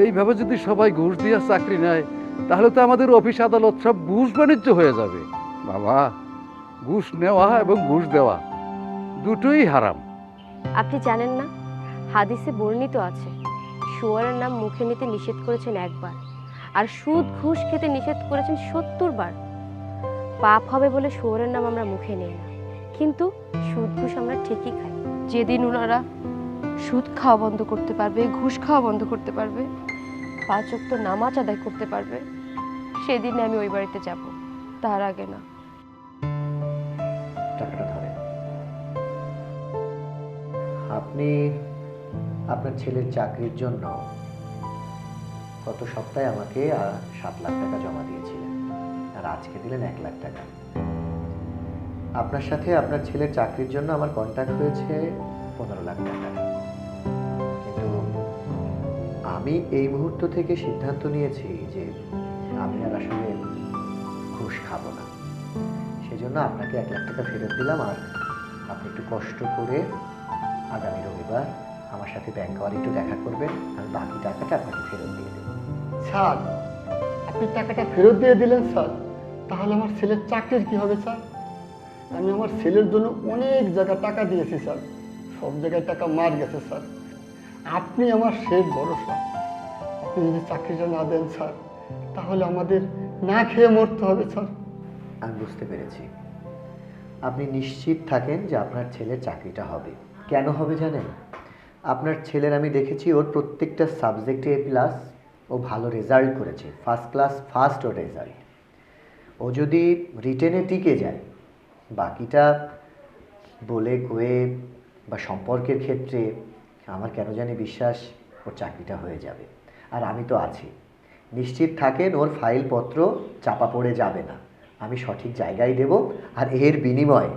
এইভাবে যদি সবাই ঘুষ দিয়ে চাকরি নেয়, তাহলে তো আমাদের অফিস আদালত সব ঘুষ বাণিজ্য হয়ে যাবে। বাবা, ঘুষ নেওয়া এবং ঘুষ দেওয়া দুটোই হারাম। আপনি জানেন না, হাদিসে বর্ণিত আছে শুয়োরের নাম মুখে নিতে নিষেধ করেছেন 1 বার, আর সুদ ঘুষ খেতে নিষেধ করেছেন 70 বার। পাপ হবে বলে শুয়োরের নাম আমরা মুখে নেই না, কিন্তু সুদ ঘুষ আমরা ঠিকই খাই। যেদিন ওনারা সুদ খাওয়া বন্ধ করতে পারবে, ঘুষ খাওয়া বন্ধ করতে পারবে, 5 ওয়াক্ত নামাজ আদায় করতে পারবে, সেদিনে আমি ওই বাড়িতে যাব, তার আগে না। টাকাটা ধরেন। আপনি আপনার ছেলের চাকরির জন্য গত সপ্তাহে আমাকে 7 লাখ টাকা জমা দিয়েছিলেন, আর আজকে দিলেন 1 লাখ টাকা। আপনার সাথে আপনার ছেলের চাকরির জন্য আমার কন্ট্যাক্ট হয়েছে 15 লাখ টাকা। কিন্তু আমি এই মুহূর্ত থেকে সিদ্ধান্ত নিয়েছি যে আমি আর আসলে ঘুষ খাবো না। সেজন্য আপনাকে 1 লাখ টাকা ফেরত দিলাম, আর আপনি একটু কষ্ট করে আগামী রবিবার আমার সাথে ব্যাংক আবার একটু দেখা করবেন, আমি বাকি টাকাটা আপনাকে ফেরত দিয়ে দেবো। স্যার, আপনি টাকাটা ফেরত দিয়ে দিলেন স্যার, তাহলে আমার ছেলের চাকরির কি হবে স্যার? আমি আমার ছেলের জন্য অনেক জায়গায় টাকা দিয়েছি স্যার, সব জায়গায় টাকা মার গেছে স্যার। আপনি আমার শেষ ভরসা। আপনি যদি চাকরিটা না দেন স্যার, তাহলে আমাদের না খেয়ে মরতে হবে স্যার। আমি বুঝতে পেরেছি। আপনি নিশ্চিত থাকেন যে আপনার ছেলের চাকরিটা হবে। কেন হবে জানেন? আপনার ছেলের আমি দেখেছি ওর প্রত্যেকটা সাবজেক্টে A+, ও ভালো রেজাল্ট করেছে, ফার্স্ট ক্লাস ফার্স্ট ওর রেজাল্ট। ও যদি রিটেনে টিকে যায়, বাকিটা বলে কয়ে বা সম্পর্কের ক্ষেত্রে আমার কেন জানি বিশ্বাস ওর চাকরিটা হয়ে যাবে। আর আমি তো আছি, নিশ্চিত থাকেন ওর ফাইলপত্র চাপা পড়ে যাবে না, আমি সঠিক জায়গায় দেব। আর এর বিনিময়ে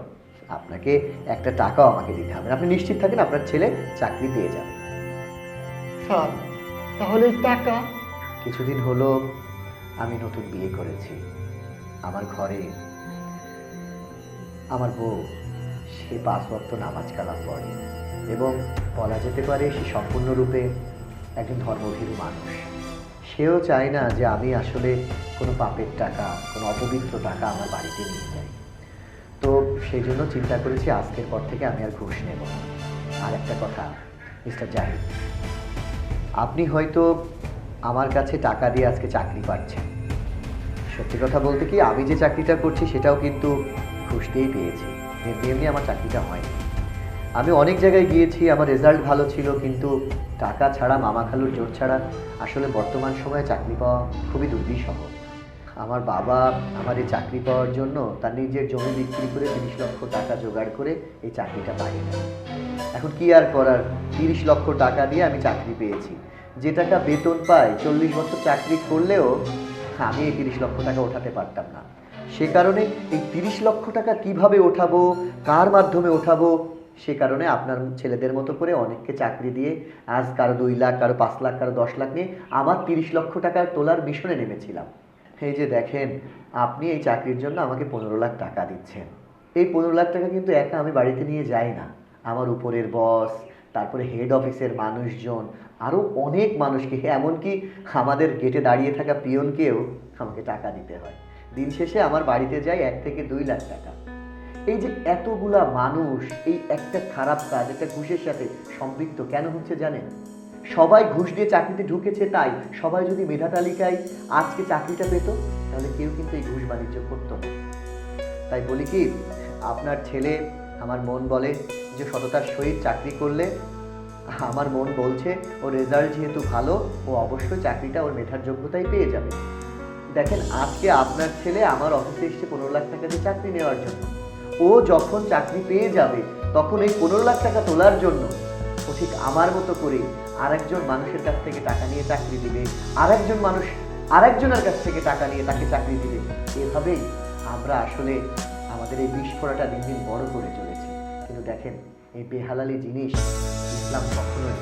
আপনাকে একটা টাকাও আমাকে দিতে হবে না। আপনি নিশ্চিত থাকেন আপনার ছেলে চাকরি পেয়ে যাবে। স্যার, তাহলে এই টাকা? কিছুদিন হলো আমি নতুন বিয়ে করেছি। আমার ঘরে আমার বউ, সে 5 ওয়াক্ত নামাজ কালাম পড়ে এবং বলা যেতে পারে সে সম্পূর্ণরূপে একজন ধর্মভীরু মানুষ। সেও চায় না যে আমি আসলে কোনো পাপের টাকা, কোনো অপবিত্র টাকা আমার বাড়িতে নিয়ে যাই। তো সেই জন্য চিন্তা করেছি আজকের পর থেকে আমি আর ঘুষ নেব না। আর একটা কথা মিস্টার জাহিদ, আপনি হয়তো আমার কাছে টাকা দিয়ে আজকে চাকরি পাচ্ছেন। সত্যি কথা বলতে কি, আমি যে চাকরিটা করছি সেটাও কিন্তু ঘুষ দিয়েই পেয়েছি। এমনি এমনি আমার চাকরিটা হয়নি। আমি অনেক জায়গায় গিয়েছি, আমার রেজাল্ট ভালো ছিল, কিন্তু টাকা ছাড়া, মামা খালুর জোর ছাড়া আসলে বর্তমান সময়ে চাকরি পাওয়া খুবই দুর্বিষহ। আমার বাবা আমার এই চাকরি পাওয়ার জন্য তার নিজের জমি বিক্রি করে 30 লক্ষ টাকা জোগাড় করে এই চাকরিটা পাইয়ে দেয়। এখন কি আর করার, 30 লক্ষ টাকা দিয়ে আমি চাকরি পেয়েছি। যে টাকা বেতন পাই, 40 বছর চাকরি করলেও আমি এই 30 লক্ষ টাকা ওঠাতে পারতাম না। সে কারণে এই 30 লক্ষ টাকা কিভাবে ওঠাবো, কার মাধ্যমে ওঠাবো, সে কারণে আপনার ছেলেদের মতো করে অনেককে চাকরি দিয়ে আজ কারো 2 লাখ, কারো 5 লাখ, কারো 10 লাখ নিয়ে আমার 30 লক্ষ টাকা তোলার মিশনে নেমেছিলাম। এই যে দেখেন, আপনি এই চাকরির জন্য আমাকে 15 লাখ টাকা দিচ্ছেন। এই 15 লাখ টাকা কিন্তু একা আমি বাড়িতে নিয়ে যাই না। আমার উপরের বস, তারপরে হেড অফিসের মানুষজন, আরও অনেক মানুষকে, এমনকি আমাদের গেটে দাঁড়িয়ে থাকা পিয়নকেও আমাকে টাকা দিতে হয়। দিন শেষে আমার বাড়িতে যায় 1 থেকে 2 লাখ টাকা। এই যে এতগুলা মানুষ এই একটা খারাপ কাজ, একটা ঘুষের সাথে সম্পৃক্ত কেন হচ্ছে জানেন? সবাই ঘুষ দিয়ে চাকরিতে ঢুকেছে, তাই সবাই যদি মেধা তালিকায় আজকে চাকরিটা পেত, তাহলে কেউ কিন্তু এই ঘুষ বাণিজ্য করতো না। তাই বলি কি, আপনার ছেলে, আমার মন বলে যে সততার সহিত চাকরি করলে, আমার মন বলছে ওর রেজাল্ট যেহেতু ভালো, ও অবশ্যই চাকরিটা ওর মেধার যোগ্যতায় পেয়ে যাবে। দেখেন, আজকে আপনার ছেলে আমার অফিসে এসেছে 15 লাখ টাকা দিয়ে চাকরি নেওয়ার জন্য। ও যখন চাকরি পেয়ে যাবে, তখন এই 15 লাখ টাকা তোলার জন্য ও ঠিক আমার মতো করে আরেকজন মানুষের কাছ থেকে টাকা নিয়ে চাকরি দিবে, আরেকজন মানুষ আরেকজনের কাছ থেকে টাকা নিয়ে তাকে চাকরি দিবে। এভাবেই আমরা আসলে আমাদের এই বিস্ফোরণটা দিন দিন বড় করে চলেছি। কিন্তু দেখেন, এই বেহালালি জিনিস ইসলাম কখনোই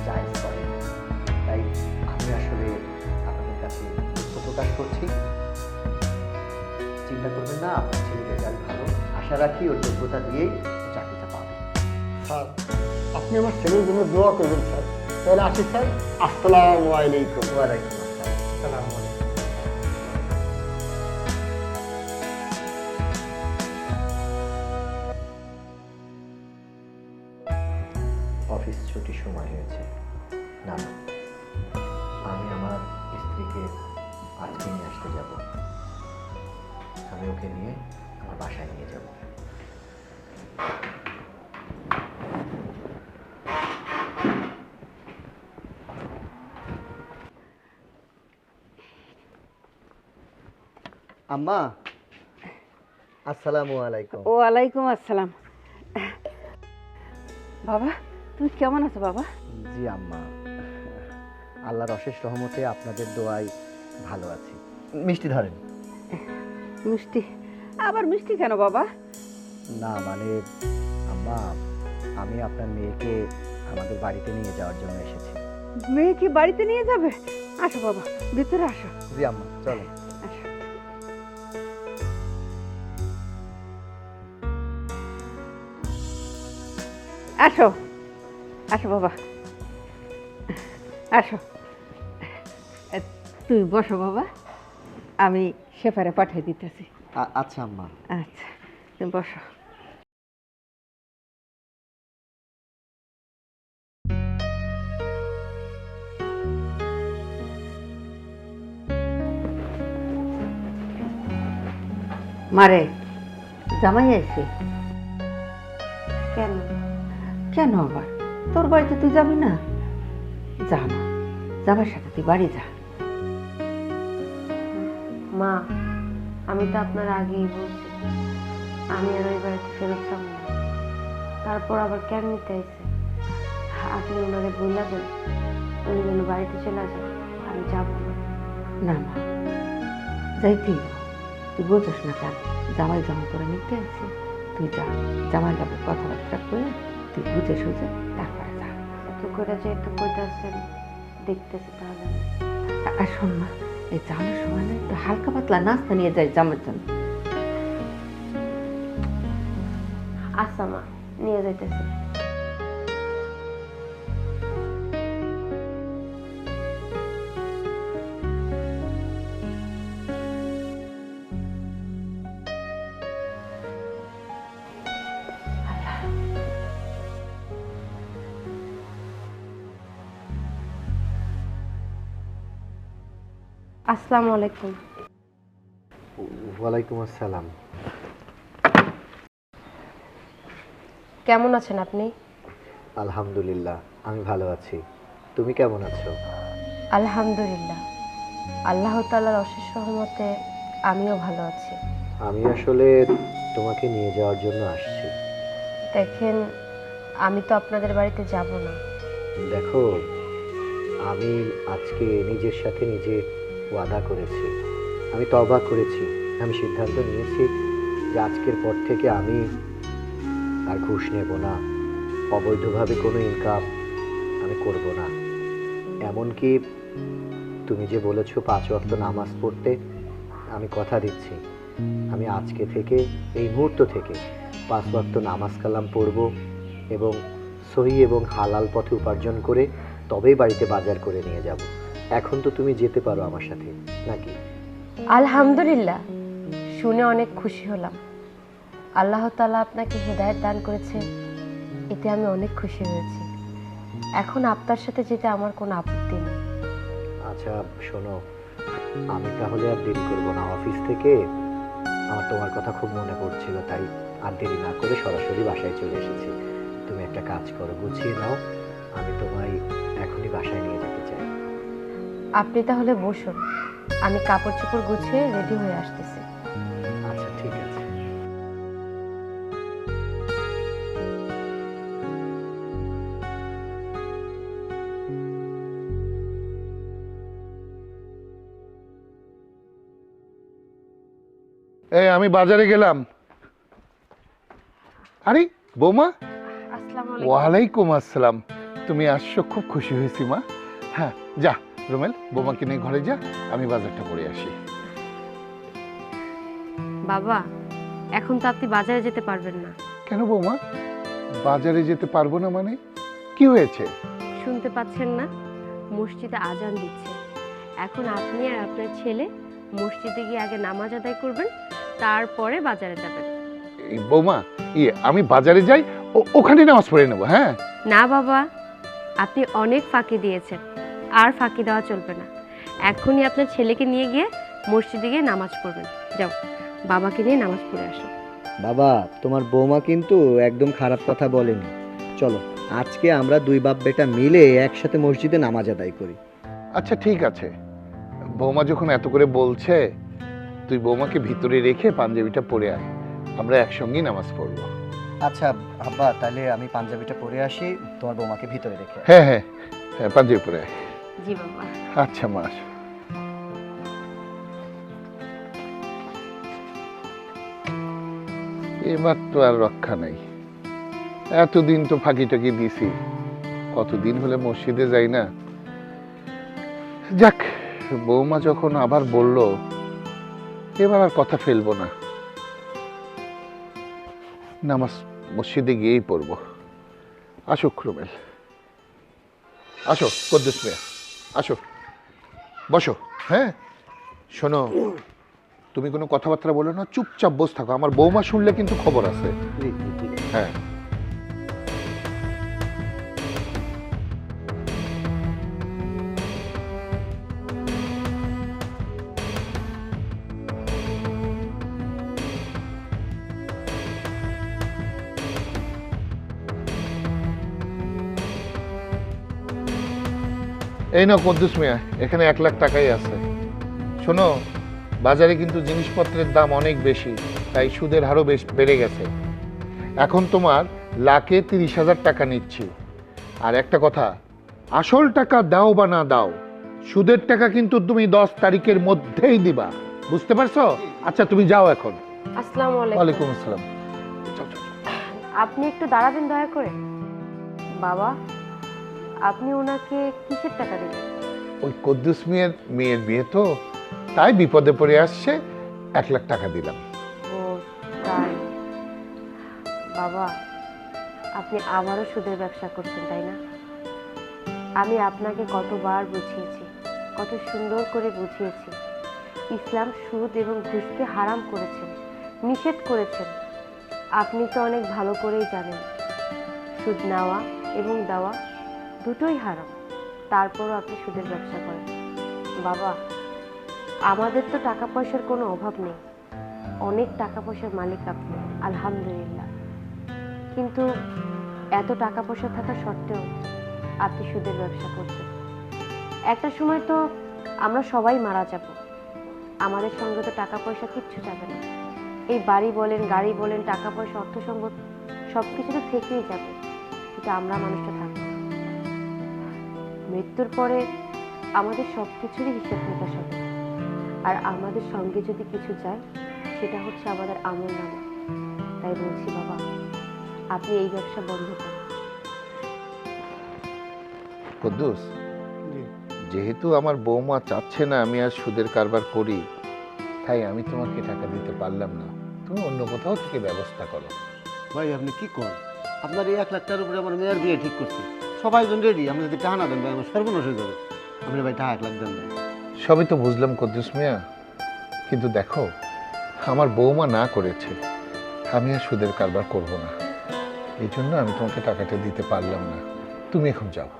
জায়েজ করে না। তাই আমি আসলে আপনাদের কাছে দুঃখ প্রকাশ করছি। চিন্তা করবেন না, আপনার ছেলের রেজাল্ট ভালো, আশা রাখি ওর যোগ্যতা দিয়েই চাকরিটা পাবে। স্যার, আপনি আমার ছেলের জন্য দোয়া করবেন স্যার। তাহলে আসি স্যার। আসসালামু আলাইকুম। ওয়ালাইকুম আসসালাম। অফিস ছুটির সময় হয়েছে। না না, আমি আমার স্ত্রীকে আজকে নিয়ে আসতে যাব। আমি ওকে নিয়ে আমার বাসায় নিয়ে যাব। আম্মা, আসসালামু আলাইকুম। ওয়ালাইকুম আসসালাম। বাবা, তুমি কেমন আছো বাবা? জি আম্মা, আল্লাহর অশেষ রহমতে আপনাদের দোয়ায় ভালো আছি। মিষ্টি ধরেন। মিষ্টি? আবার মিষ্টি কেন বাবা? না মানে আম্মা, আমি আপনার মেয়েকে আমাদের বাড়িতে নিয়ে যাওয়ার জন্য এসেছি। মেয়ে কি বাড়িতে নিয়ে যাবে? আসো বাবা, ভিতরে আসো। জি আম্মা, চলেন। আসো। আসো আসো বাবা, আসো। তুমি বসো বাবা, আমি সেপারে পাঠিয়ে দিতেছি। আচ্ছা আম্মা। আচ্ছা, তুমি বসো। মারে, জামাই আইছে? কেন? কেন আবার? তোর বাড়িতে তুই যাবি না? যা মা, জামাইয়ের সাথে তুই বাড়ি যা। মা, আমি তো আপনার আগেই বলছি আমি আর ওই বাড়িতে ফেরত যাব না। তারপর আবার কেন নিতে আইছে? আপনি ওনারে বইলা দেন, উনি যেন বাড়িতে চলে যায়, আমি যাব না। না মা, যাইতেই হবে। তুই বোঝস না কেন? জামাই যখন তোরা নিতে আসছে, তুই যা, জামাইয়ের লোকের কথাবার্তা করে তুই বুঝে সুঝে তারপরে যা। এত করে যেহেতু কইতাছেন, দেখতেছি তাহলে। আর শোন মা, এই যাওয়ার সময় না একটু হালকা পাতলা নাস্তা নিয়ে যাই জামার জন্য। আচ্ছা মা, নিয়ে যাইতেছি। আসসালামু আলাইকুম। ওয়ালাইকুম আসসালাম। কেমন আছেন আপনি? আলহামদুলিল্লাহ, আমি ভালো আছি। তুমি কেমন আছো? আলহামদুলিল্লাহ, আল্লাহ তাআলার অশেষ রহমতে আমিও ভালো আছি। আমি আসলে তোমাকে নিয়ে যাওয়ার জন্য আসছি। দেখেন, আমি তো আপনাদের বাড়িতে যাব না। দেখো, আমি আজকে নিজের সাথে নিজে ওয়াদা করেছি, আমি তওবা করেছি, আমি সিদ্ধান্ত নিয়েছি যে আজকের পর থেকে আমি আর ঘুষ নেব না, অবৈধভাবে কোনো ইনকাম আমি করব না। এমনকি তুমি যে বলেছো 5 ওয়াক্ত নামাজ পড়তে, আমি কথা দিচ্ছি আমি আজকে থেকে, এই মুহূর্ত থেকে 5 ওয়াক্ত নামাজ কালাম পড়ব এবং সহি এবং হালাল পথে উপার্জন করে তবেই বাড়িতে বাজার করে নিয়ে যাব। এখন তো তুমি যেতে পারো আমার সাথে, নাকি? আলহামদুলিল্লাহ, শুনে অনেক খুশি হলাম। আল্লাহ তাআলা আপনাকে হেদায়েত দান করেছে, এতে আমি অনেক খুশি হয়েছি। এখন আপনার সাথে যেতে আমার কোনো আপত্তি নেই। আচ্ছা শোনো, আমি তাহলে আর দেরি করব না। অফিস থেকে আমার তোমার কথা খুব মনে পড়ছিল, তাই আর দেরি না করে সরাসরি বাসায় চলে এসেছি। তুমি একটা কাজ করো, গুছিয়ে নাও, আমি তোমায় এখনই বাসায় নিয়ে যেতে চাই। আপনি তাহলে বসুন, আমি কাপড় চোপড় গুছিয়ে রেডি হয়ে আসতেছি। আচ্ছা ঠিক আছে। এই আমি বাজারে গেলাম। আরে বৌমা, আসসালামু আলাইকুম। ওয়ালাইকুম আসসালাম। তুমি আসছো, খুব খুশি হয়েছি মা। হ্যাঁ যা রুমেল, বৌমাকে নিয়ে ঘরে যা, আমি বাজারটা করে আসি। বাবা, এখন তো আপনি বাজারে যেতে পারবেন না। কেন বৌমা, বাজারে যেতে পারবো না মানে? কি হয়েছে? শুনতে পাচ্ছেন না? মসজিদে আজান দিচ্ছে। এখন আপনি আর আপনার ছেলে মসজিদে গিয়ে আগে নামাজ আদায় করবেন, তারপরে বাজারে যাবেন। এই বৌমা, আমি বাজারে যাই, ওখানে নামাজ পড়ে নেবো। হ্যাঁ না বাবা, আপনি অনেক ফাঁকি দিয়েছেন, আর ফাঁকি দেওয়া চলবে না। এখনই আপনার ছেলেকে নিয়ে গিয়ে মসজিদে গিয়ে নামাজ পড়বেন। যাও, বাবাকে নিয়ে নামাজ পড়ে আসো। বাবা, তোমার বৌমা কিন্তু একদম খারাপ কথা বলেনি। চলো আজকে আমরা দুই বাপ বেটা মিলে একসাথে মসজিদে নামাজ আদায় করি। আচ্ছা ঠিক আছে, বৌমা যখন এত করে বলছে, তুই বৌমাকে ভিতরে রেখে পাঞ্জাবিটা পরে আয়, আমরা একসঙ্গেই নামাজ পড়বো। আচ্ছা আব্বা, তাহলে আমি পাঞ্জাবিটা পরে আসি, তোমার বৌমাকে ভিতরে রেখে। হ্যাঁ হ্যাঁ হ্যাঁ, পাঞ্জাবি পরে আয়। জি বাবা। আচ্ছা মা, এবার তো আর রক্ষা নাই। এতদিন তো ফাঁকি টাকি দিছি, কতদিন হলে মসজিদে যাই না। যাক, বৌমা যখন আবার বলল, এবার আর কথা ফেলবো না, নামাজ মসজিদে গিয়েই পড়বো। আসো রুমেল, আসো কুদ্দুস মিয়া, আসো বসো। হ্যাঁ শোনো, তুমি কোনো কথাবার্তা বলো না, চুপচাপ বস থাকো, আমার বৌমা শুনলে কিন্তু খবর আছে। হ্যাঁ এই না কুদ্দুস মিয়া, এখানে 1 লাখ টাকাই আছে। শোনো, বাজারে কিন্তু জিনিসপত্রের দাম অনেক বেশি, তাই সুদের হারও বেশ বেড়ে গেছে। এখন তোমার লাখে 30,000 টাকা নিচ্ছি। আর একটা কথা, আসল টাকা দাও বা না দাও, সুদের টাকা কিন্তু তুমি 10 তারিখের মধ্যেই দিবা, বুঝতে পারছো? আচ্ছা তুমি যাও এখন। আসসালামু আলাইকুম। ওয়ালাইকুম আসসালাম। যাও, যাও, যাও। আপনি একটু দাঁড়াবেন দয়া করে। বাবা, আপনি ওনাকে কিসের টাকা দেবেন? ওই কুদ্দুস মিয়ার মেয়ের বিয়ে তো, তাই বিপদে পড়ে আসছে, 1 লাখ টাকা দিলাম। ও তাই। বাবা, আপনি আবারও সুদের ব্যবসা করছেন তাই না? আমি আপনাকে কতবার বুঝিয়েছি, কত সুন্দর করে বুঝিয়েছি। ইসলাম সুদ এবং ঘুষকে হারাম করেছেন, নিষেধ করেছেন। আপনি তো অনেক ভালো করেই জানেন সুদ নেওয়া এবং দেওয়া দুটোই হারাম, তারপরও আপনি সুদের ব্যবসা করেন। বাবা, আমাদের তো টাকা পয়সার কোনো অভাব নেই, অনেক টাকা পয়সার মালিক আপনি, আলহামদুলিল্লাহ। কিন্তু এত টাকা পয়সা থাকা সত্ত্বেও আপনি সুদের ব্যবসা করছেন। একটা সময় তো আমরা সবাই মারা যাব, আমাদের সঙ্গে তো টাকা পয়সা কিচ্ছু যাবে না। এই বাড়ি বলেন, গাড়ি বলেন, টাকা পয়সা, অর্থ সম্পদ সব কিছু তো থেকেই যাবে, কিন্তু আমরা মানুষটা থাকবো না। মৃত্যুর পরে আমাদের সব কিছুরই হিসেব নিকাশ হবে, আর আমাদের সঙ্গে যদি কিছু যায় সেটা হচ্ছে আমাদের আমল নামা। তাই বলছি বাবা, আপনি এই ব্যবসা বন্ধ করুন। কুদ্দুস, যেহেতু আমার বৌমা চাচ্ছে না আমি আর সুদের কারবার করি, তাই আমি তোমাকে টাকা দিতে পারলাম না। তুমি অন্য কোথাও থেকে ব্যবস্থা করো। ভাই আপনি কি করেন? আপনার এই 1 লাখ টাকার উপরে আমার মেয়ের বিয়ে ঠিক করছি, সবাই জন রেডি। আপনি যদি টাকা না দেন ভাই, আমার সর্বনাশ হয়ে যাবে। আপনি ভাই টাকা 1 লাখ দেন ভাই। সবই তো বুঝলাম কুদ্দুস মিয়া, কিন্তু দেখো, আমার বৌমা না করেছে, আমি আর সুদের কারবার করব না, এই জন্য আমি তোমাকে টাকাটা দিতে পারলাম না। তুমি এখন যাও।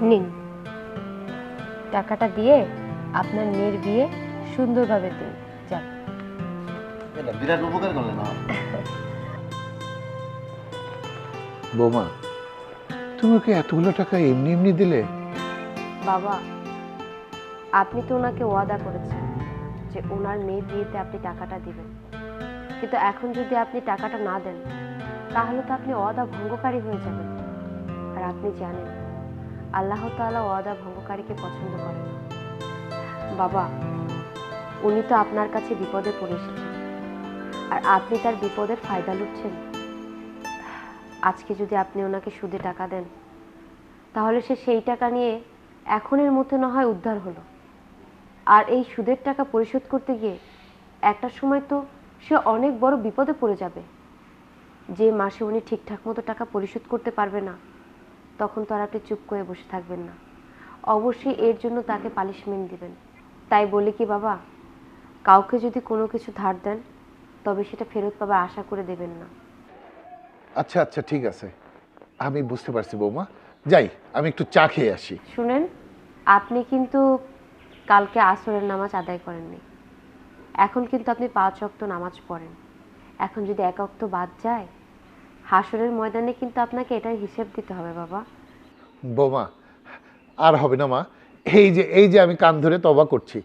নিন, টাকাটা দিয়ে আপনার মেয়ের বিয়ে সুন্দরভাবে দিন। যান। এটা বিরাট উপকার করলেন আমার। বৌমা, তুমি ওকে এতগুলো টাকা এমনি এমনি দিলে? বাবা, আপনি তো ওনাকে ওয়াদা করেছেন যে ওনার মেয়ের বিয়েতে আপনি টাকাটা দিবেন, কিন্তু এখন যদি আপনি টাকাটা না দেন তাহলে তো আপনি ওয়াদা ভঙ্গকারী হয়ে যাবেন। আর আপনি জানেন আল্লাহ তাআলা ওয়াদা ভঙ্গকারীকে পছন্দ করেন না। বাবা, উনি তো আপনার কাছে বিপদে পড়ে এসেছেন, আর আপনি তার বিপদের ফায়দা লুটছেন। আজকে যদি আপনি ওনাকে সুদে টাকা দেন, তাহলে সে সেই টাকা নিয়ে এখনের মধ্যে না হয় উদ্ধার হলো, আর এই সুদের টাকা পরিশোধ করতে গিয়ে একটা সময় তো সে অনেক বড় বিপদে পড়ে যাবে। যে মাসে উনি ঠিকঠাক মতো টাকা পরিশোধ করতে পারবে না, তখন তো আর আপনি চুপ করে বসে থাকবেন না, অবশ্যই এর জন্য তাকে পানিশমেন্ট দিবেন। তাই বলি কি বাবা, কাউকে যদি কোনো কিছু ধার দেন তবে সেটা ফেরত পাবার আশা করে দেবেন না। আচ্ছা আচ্ছা ঠিক আছে, আমি বুঝতে পারছি বৌমা, যাই আমি একটু চা খেয়ে আসি। শুনেন, আপনি কিন্তু কালকে আসরের নামাজ আদায় করেননি। এখন কিন্তু আপনি 5 ওয়াক্ত নামাজ পড়েন, এখন যদি 1 ওয়াক্ত বাদ যায় হাসরের ময়দানে কিন্তু আপনাকে এটার হিসেব দিতে হবে বাবা। বৌমা আর হবে না মা, এই যে আমি কান ধরে তওবা করছি,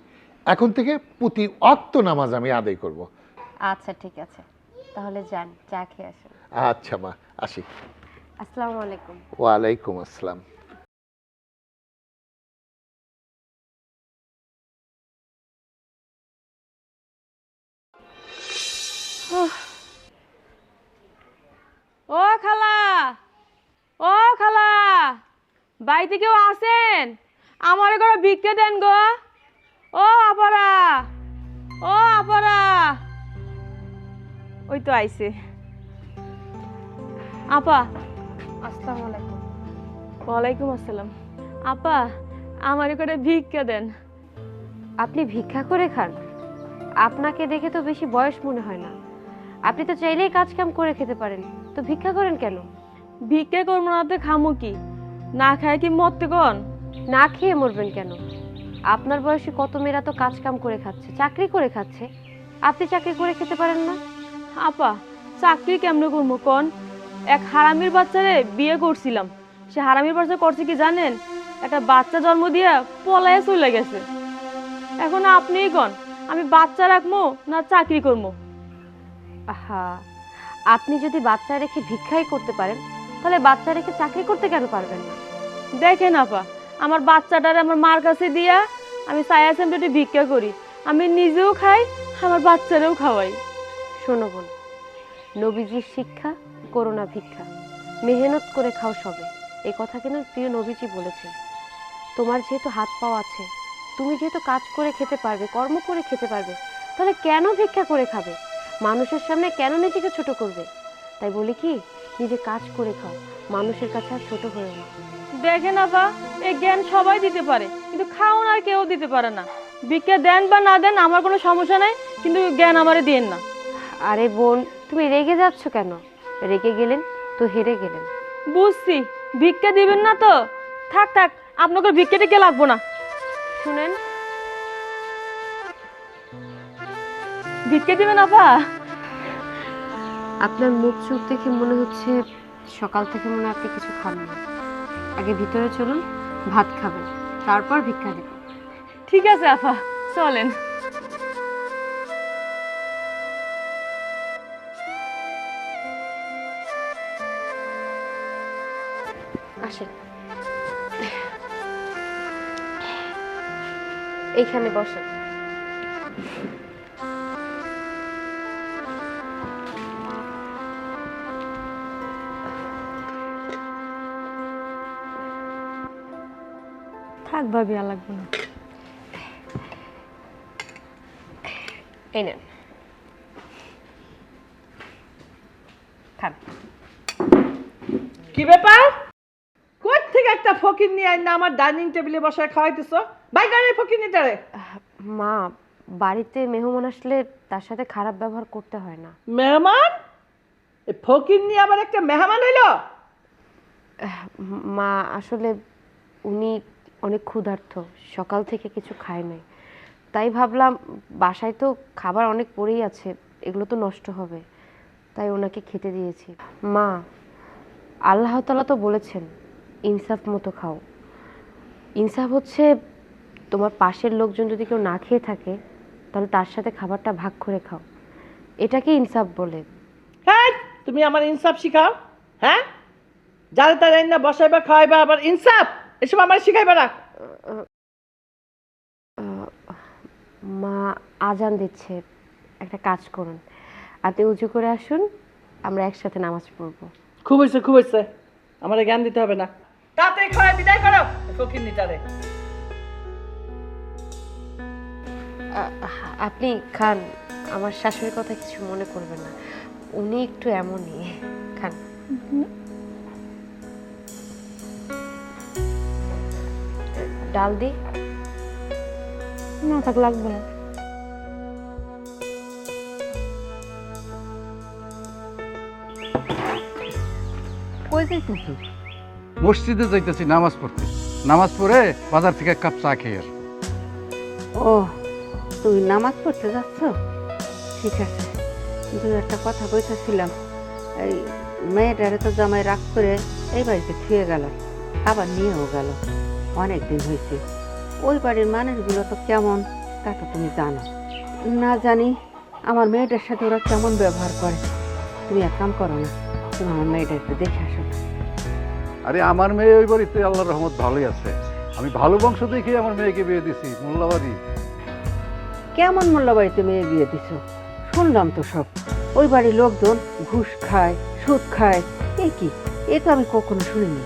এখন থেকে প্রতি ওয়াক্ত নামাজ আমি আদায় করব। আচ্ছা ঠিক আছে, তাহলে যান, চা খেয়ে আসেন। আচ্ছা মা, আসি। আসসালামু আলাইকুম। ওয়ালাইকুম আসসালাম। ও খালা, ও খালা, বাড়িতে কেউ আছেন? আমার ঘরে ভিক্ষে দেন গো। ও আপারা, ও আপারা, ওই তো আইছে। আপা, আসসালামু আলাইকুম। ওয়ালাইকুম আসসালাম। আপা, আমার ঘরে ভিক্ষে দেন। আপনি ভিক্ষা করে খান? আপনাকে দেখে তো বেশি বয়স মনে হয় না। আপনি তো চাইলেই কাজ কাম করে খেতে পারেন, তো ভিক্ষা করেন কেন? ভিক্ষে করবো না তো খামু কি? না খায় কি মরতে কোন? না খেয়ে মরবেন কেন? আপনার বয়সে কত মেয়েরা তো কাজ কাম করে খাচ্ছে, চাকরি করে খাচ্ছে। আপনি চাকরি করে খেতে পারেন না? আপা, চাকরি কেমনে করবো কোন? এক হারামির বাচ্চারে বিয়ে করছিলাম, সে হারামির বাচ্চা করছে কি জানেন? একটা বাচ্চা জন্ম দিয়ে পলায়ে চলে গেছে। এখন আপনিই কোন, আমি বাচ্চা রাখবো না চাকরি করবো? আহা, আপনি যদি বাচ্চা রেখে ভিক্ষাই করতে পারেন, তাহলে বাচ্চা রেখে চাকরি করতে কেন পারবেন না? দেখেন আপা, আমার বাচ্চাটারে আমার মার কাছে দিয়া আমি সায়া সেমটি ভিক্ষা করি, আমি নিজেও খাই, আমার বাচ্চারেও খাওয়াই। শোনো বোন, নবীজির শিক্ষা করোনা ভিক্ষা, মেহনত করে খাও সবে, এই কথা কিন্তু প্রিয় নবীজি বলেছেন। তোমার যেহেতু হাত পাও আছে, তুমি যেহেতু কাজ করে খেতে পারবে, কর্ম করে খেতে পারবে, তাহলে কেন ভিক্ষা করে খাবে? মানুষের সামনে কেন নিজেকে ছোট করবে? তাই বলি কি, নিজে কাজ করে খাও, মানুষের কাছে আর ছোট হয়েও না। দেখেন আপা, এই জ্ঞান সবাই দিতে পারে, কিন্তু খাওয়ান আর কেউ দিতে পারে না। ভিক্ষা দেন বা না দেন আমার কোনো সমস্যা নাই, কিন্তু জ্ঞান আমারে দিয়েন না। আরে বোন, তুমি রেগে যাচ্ছ কেন? রেগে গেলেন তো হেরে গেলেন। বুঝছি, ভিক্ষা দিবেন না তো থাক থাক, আপনাকে ভিক্ষা টিকে লাগবো না। শুনেন, ভিক্ষা দিবেন আপা? আপনার মুখ চোখ দেখে মনে হচ্ছে সকাল থেকে মনে হয় আপনি কিছু খান না। আগে ভিতরে চলুন, ভাত খাবেন, তারপর ভিক্ষা দেব। ঠিক আছে আপা, চলেন। আসেন, এইখানে বসেন। থাক ভাবি, আর লাগবে না। এই নেন, খান। কি ব্যাপার? কোথ থেকে একটা ফকির নিয়ে আইনা আমার ডাইনিং টেবিলে বসায় খাওয়াইতেছো? বাইগানের ফকির নিটারে। মা, বাড়িতে মেহমান আসলে তার সাথে খারাপ ব্যবহার করতে হয় না। মেহমান? এই ফকির নিয়ে আবার একটা মেহমান হইলো? মা, আসলে উনি অনেক ক্ষুধার্ত, সকাল থেকে কিছু খায় নাই, তাই ভাবলাম বাসায় তো খাবার অনেক পড়েই আছে, এগুলো তো নষ্ট হবে, তাই ওনাকে খেতে দিয়েছি। মা, আল্লাহ তাআলা তো বলেছেন ইনসাফ মতো খাও। ইনসাফ হচ্ছে তোমার পাশের লোকজন যদি কেউ না খেয়ে থাকে, তাহলে তার সাথে খাবারটা ভাগ করে খাও, এটাকে ইনসাফ বলে। হ্যাঁ, তুমি আমার ইনসাফ শিখাও? হ্যাঁ, যারা তারা না বসাইবা খাওয়াইবা, আবার ইনসাফ এসব আমার শিখাইবা না। মা, আজান দিচ্ছে, একটা কাজ করুন, আপনি উজু করে আসুন, আমরা একসাথে নামাজ পড়বো। খুব হয়েছে, খুব হয়েছে, আমার জ্ঞান দিতে হবে না। তাড়াতাড়ি খাওয়াই বিদায় করো ফকির নিটারে। আপনি খান, আমার শাশুড়ির কথা কিছু মনে করবেন না, উনি একটু এমনই। খান। ডাল দি? না থাক, লাগবে না। কই যাইতেছো? মসজিদে যাইতেছি নামাজ পড়তে, নামাজ পড়ে বাজার থেকে এক কাপ চা খেয়ে আসবো। ও তুই নামাজ পড়তে যাচ্ছ? ঠিক আছে, দু একটা কথা কইতেছিলাম। এই মেয়েটারে তো জামাই রাগ করে এই বাড়িতে থুয়ে গেল, আবার নিয়েও গেল। অনেক দিন হয়েছে। ওই বাড়ির মানুষগুলো তো কেমন তা তো তুমি জানো। না জানি আমার মেয়েটার সাথে ওরা কেমন ব্যবহার করে। তুমি এক কাম করো না, তুমি আমার মেয়েটা একটু দেখে আসো না। আরে আমার মেয়ে ওই বাড়িতে আল্লাহর রহমত ভালোই আছে। আমি ভালো বংশ দেখে আমার মেয়েকে বিয়ে দিছি মোল্লাবাড়ি। কেমন মোল্লা বাড়িতে মেয়ে বিয়ে দিছ? শুনলাম তো সব। ওই বাড়ির লোকজন ঘুষ খায়, সুদ খায়। এ কি, এ তো আমি কখনো শুনিনি।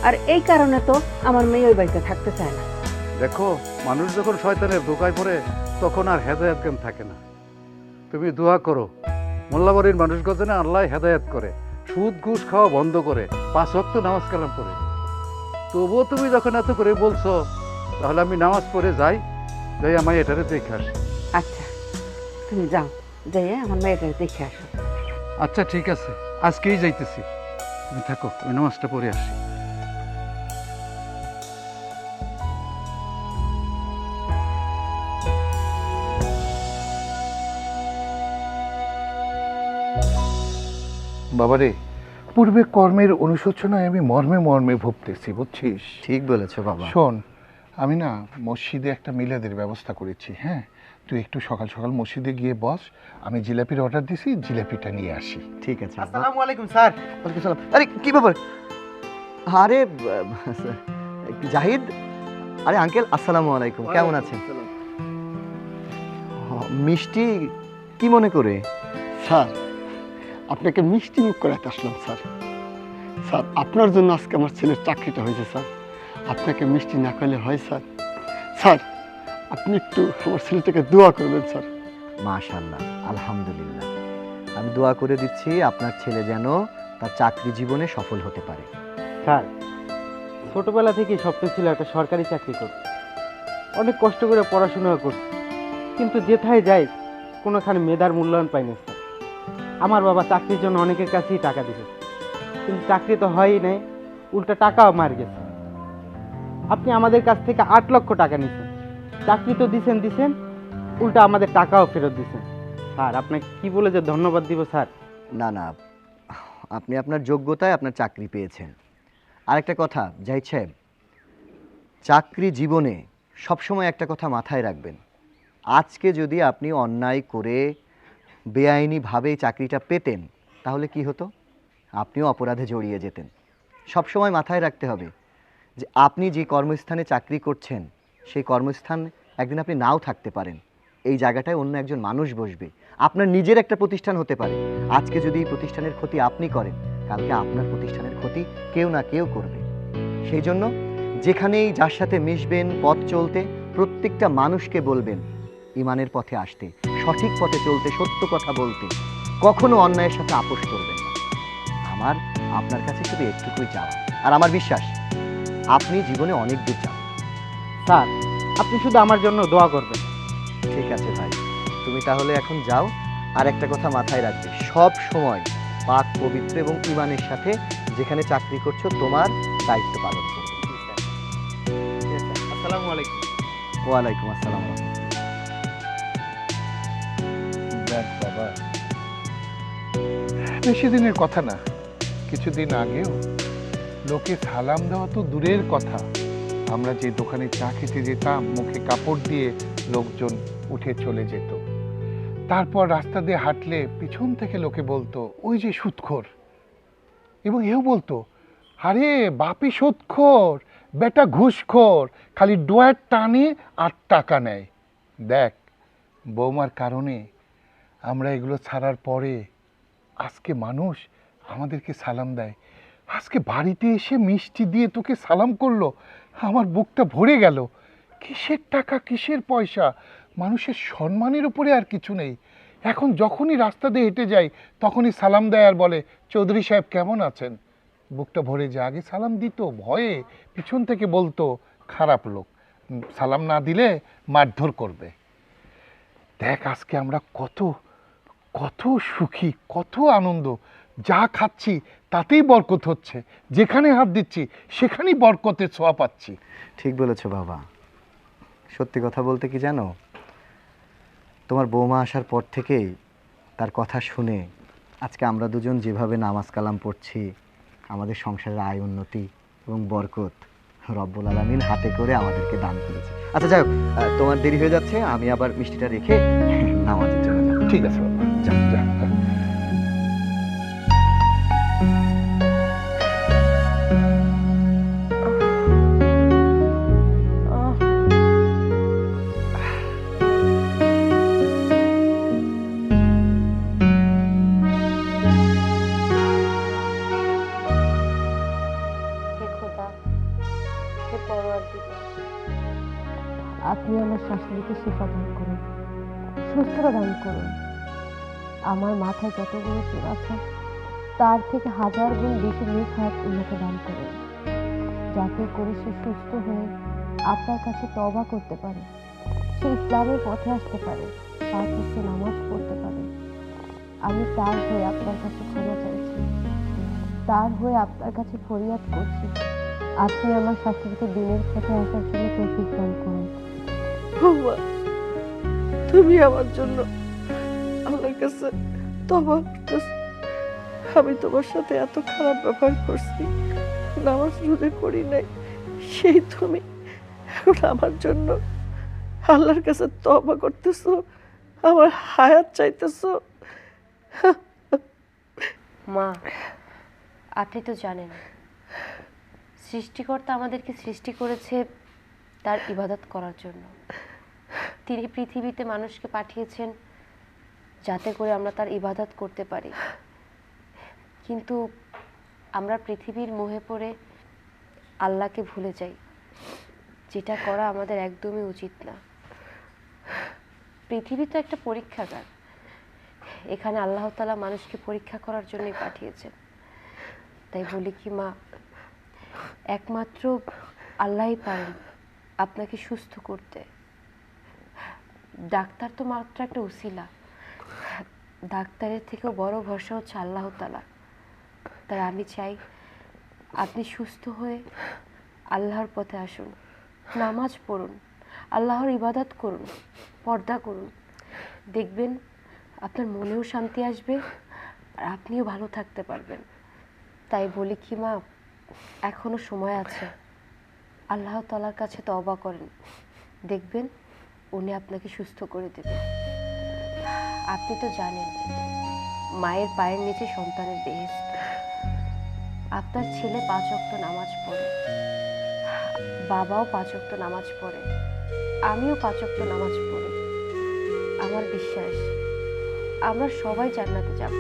আর এই কারণে তো আমার মেয়ে ওই বাড়িতে থাকতে চায় না। দেখো, মানুষ যখন শয়তানের ধোকায় পড়ে তখন আর হেদায়েত জ্ঞান থাকে না। তুমি দোয়া করো মোল্লাবাড়ির মানুষগুলো যেন আল্লাহ হেদায়েত করে, সুদ ঘুষ খাওয়া বন্ধ করে, 5 ওয়াক্ত নামাজ কালাম করে। তবুও তুমি যখন এত করে বলছো, তাহলে আমি নামাজ পড়ে যাই, আমায় এটারে দেখে আসি। আচ্ছা, তুমি যাও, যাই আমার মেয়েটা দেখে আসো। আচ্ছা ঠিক আছে, আজকেই যাইতেছি। তুমি থাকো, আমি নামাজটা পড়ে আসি। বাবারে, পূর্বে কর্মের অনুশোচনায় আমি মর্মে মর্মে ভুগতেছি, বুঝছিস? ঠিক বলেছো বাবা। শোন, আমি না মসজিদে একটা মিলাদের ব্যবস্থা করেছি। হ্যাঁ, তুই একটু সকাল সকাল মসজিদে গিয়ে বস, আমি জিলাপির অর্ডার দিছি, জিলাপিটা নিয়ে আসি। ঠিক আছে। আসসালামু আলাইকুম স্যার। ওয়ালাইকুম সালাম। আরে কি ব্যাপার? আরে জাহিদ, আরে আঙ্কেল আসসালামু আলাইকুম, কেমন আছেন? মিষ্টি কি মনে করে? স্যার, আপনাকে মিষ্টি মুখ করাতে আসলাম স্যার। স্যার, আপনার জন্য আজকে আমার ছেলের চাকরিটা হয়েছে স্যার। আপনাকে মিষ্টি না করলে হয় স্যার? স্যার, আপনি একটু আমার ছেলেটাকে দোয়া করবেন স্যার। মাশাআল্লাহ, আলহামদুলিল্লাহ। আমি দোয়া করে দিচ্ছি আপনার ছেলে যেন তার চাকরি জীবনে সফল হতে পারে। স্যার, ছোটবেলা থেকেই স্বপ্ন ছিল একটা সরকারি চাকরি করতে। অনেক কষ্ট করে পড়াশোনা করছি, কিন্তু যেথায় যাই কোনোখানে মেধার মূল্যায়ন পাই না স্যার। আমার বাবা চাকরির জন্য অনেকের কাছেই টাকা দিয়েছে, কিন্তু চাকরি তো হয়ই নাই, উল্টা টাকাও মার গেছে। আপনি আমাদের কাছ থেকে 8 লক্ষ টাকা নিছেন, চাকরি তো দিছেন, উল্টা আমাদের টাকাও ফেরত দিছেন। স্যার, আপনাকে কি বলে যে ধন্যবাদ দিব স্যার? না না, আপনি আপনার যোগ্যতায় আপনার চাকরি পেয়েছেন। আরেকটা কথা জাহিদ সাহেব, চাকরি জীবনে সবসময় একটা কথা মাথায় রাখবেন। আজকে যদি আপনি অন্যায় করে বেআইনিভাবে চাকরিটা পেতেন, তাহলে কি হতো? আপনিও অপরাধে জড়িয়ে যেতেন। সবসময় মাথায় রাখতে হবে যে আপনি যে কর্মস্থানে চাকরি করছেন, সেই কর্মস্থান একদিন আপনি নাও থাকতে পারেন। এই জায়গাটায় অন্য একজন মানুষ বসবে, আপনার নিজের একটা প্রতিষ্ঠান হতে পারে। আজকে যদি এই প্রতিষ্ঠানের ক্ষতি আপনি করেন, কালকে আপনার প্রতিষ্ঠানের ক্ষতি কেউ না কেউ করবে। সেই জন্য যেখানেই যার সাথে মিশবেন, পথ চলতে প্রত্যেকটা মানুষকে বলবেন ইমানের পথে আসতে, সঠিক পথে চলতে, সত্য কথা বলতে, কখনো অন্যায়ের সাথে আপোষ করবেন না। আমার আপনার কাছে শুধু একটুকুই চাওয়া, আর আমার বিশ্বাস আপনি জীবনে অনেক দূর যাবেন। স্যার, আপনি শুধু আমার জন্য দোয়া করবেন। ঠিক আছে ভাই, তুমি তাহলে এখন যাও। আর একটা কথা মাথায় রাখবে, সব সময় পাক পবিত্র এবং ইমানের সাথে যেখানে চাকরি করছো তোমার দায়িত্ব পালন করবে। আসসালামু আলাইকুম। ওয়ালাইকুম আসসালাম। দেখ বাবা, বেশি দিনের কথা না, কিছুদিন আগেও লোকে সালাম দেওয়া তো দূরের কথা, আমরা যে দোকানে চা খেতে যেতাম, মুখে কাপড় দিয়ে লোকজন উঠে চলে যেত। তারপর রাস্তা দিয়ে হাঁটলে পিছন থেকে লোকে বলতো ওই যে সুদখোর, এবং এও বলতো আরে বাপি সুদখোর, বেটা ঘুষখোর, খালি ডোয়ার টানে আর টাকা নেয়। দেখ, বৌমার কারণে আমরা এগুলো ছাড়ার পরে আজকে মানুষ আমাদেরকে সালাম দেয়। আজকে বাড়িতে এসে মিষ্টি দিয়ে তোকে সালাম করলো, আমার বুকটা ভরে গেল। কিসের টাকা, কিসের পয়সা, মানুষের সম্মানের উপরে আর কিছু নেই। এখন যখনই রাস্তা দিয়ে হেঁটে যাই তখনই সালাম দেয় আর বলে চৌধুরী সাহেব কেমন আছেন। বুকটা ভরে যায়। আগে সালাম দিত ভয়ে, পিছন থেকে বলতো খারাপ লোক, সালাম না দিলে মারধর করবে। দেখ আজকে আমরা কত কত সুখী, কত আনন্দ, যা খাচ্ছি তাতেই বরকত হচ্ছে, যেখানে হাত দিচ্ছি সেখানেই বরকতের ছোঁয়া পাচ্ছি। ঠিক বলেছো বাবা। সত্যি কথা বলতে কি জানো, তোমার বৌমা আসার পর থেকেই তার কথা শুনে আজকে আমরা দুজন যেভাবে নামাজ কালাম পড়ছি, আমাদের সংসারের আয় উন্নতি এবং বরকত রব্বুল আলামিন হাতে করে আমাদেরকে দান করেছে। আচ্ছা যাই হোক, তোমার দেরি হয়ে যাচ্ছে, আমি আবার মিষ্টিটা রেখে নামাজের জন্য যাব। ঠিক আছে বাবা, যান যান। হে খোদা, হে পরওয়ারদিগার, আপনি আমার শাশুড়িকে শিফা দান করুন, সুস্থতা দান করুন। আমার মাথায় যতগুলো চুল আছে তার থেকে 1000 গুণ বেশি নেক হায়াত উন্নতি দান করুন, যাতে করে সে সুস্থ হয়ে আপনার কাছে তওবা করতে পারে, সে ইসলামের পথে আসতে পারে, তার কাছে নামাজ পড়তে পারে। আমি তার হয়ে আপনার কাছে ক্ষমা চাইছি, তার হয়ে আপনার কাছে ফরিয়াদ করছি। আপনি আমার শাশুড়িকে দিনের পথে আসার জন্য তৌফিক দান করুন। বৌমা, তুমি আমার জন্য আল্লাহর কাছে তওবা করতেছ। আমি তোমার সাথে এত খারাপ ব্যবহার করছি, নামাজ রোজা করি নাই, সেই তুমি এখন আমার জন্য আল্লাহর কাছে তওবা করতেছো, আমার হায়াত চাইতেছো। মা, আপনি তো জানেন সৃষ্টিকর্তা আমাদেরকে সৃষ্টি করেছে তার ইবাদত করার জন্য। তিনি পৃথিবীতে মানুষকে পাঠিয়েছেন যাতে করে আমরা তার ইবাদত করতে পারি, কিন্তু আমরা পৃথিবীর মোহে পড়ে আল্লাহকে ভুলে যাই, যেটা করা আমাদের একদমই উচিত না। পৃথিবী তো একটা পরীক্ষাগার, এখানে আল্লাহ তাআলা মানুষকে পরীক্ষা করার জন্যই পাঠিয়েছেন। তাই বলি কি মা, একমাত্র আল্লাহই পারেন আপনাকে সুস্থ করতে। ডাক্তার তো মাত্র একটা উসিলা, ডাক্তারের থেকেও বড় ভরসা হচ্ছে আল্লাহ তাআলা। তাই আমি চাই আপনি সুস্থ হয়ে আল্লাহর পথে আসুন, নামাজ পড়ুন, আল্লাহর ইবাদত করুন, পর্দা করুন। দেখবেন আপনার মনেও শান্তি আসবে আর আপনিও ভালো থাকতে পারবেন। তাই বলি কি মা, এখনো সময় আছে, আল্লাহ তাআলার কাছে তওবা করেন, দেখবেন উনি আপনাকে সুস্থ করে দেবেন। আপনি তো জানেন মায়ের পায়ের নিচে সন্তানের বেহেশত। আপনার ছেলে 5 ওয়াক্ত নামাজ পড়ে, বাবাও 5 ওয়াক্ত নামাজ পড়ে, আমিও 5 ওয়াক্ত নামাজ পড়ি। আমার বিশ্বাস আমরা সবাই জান্নাতে যাব,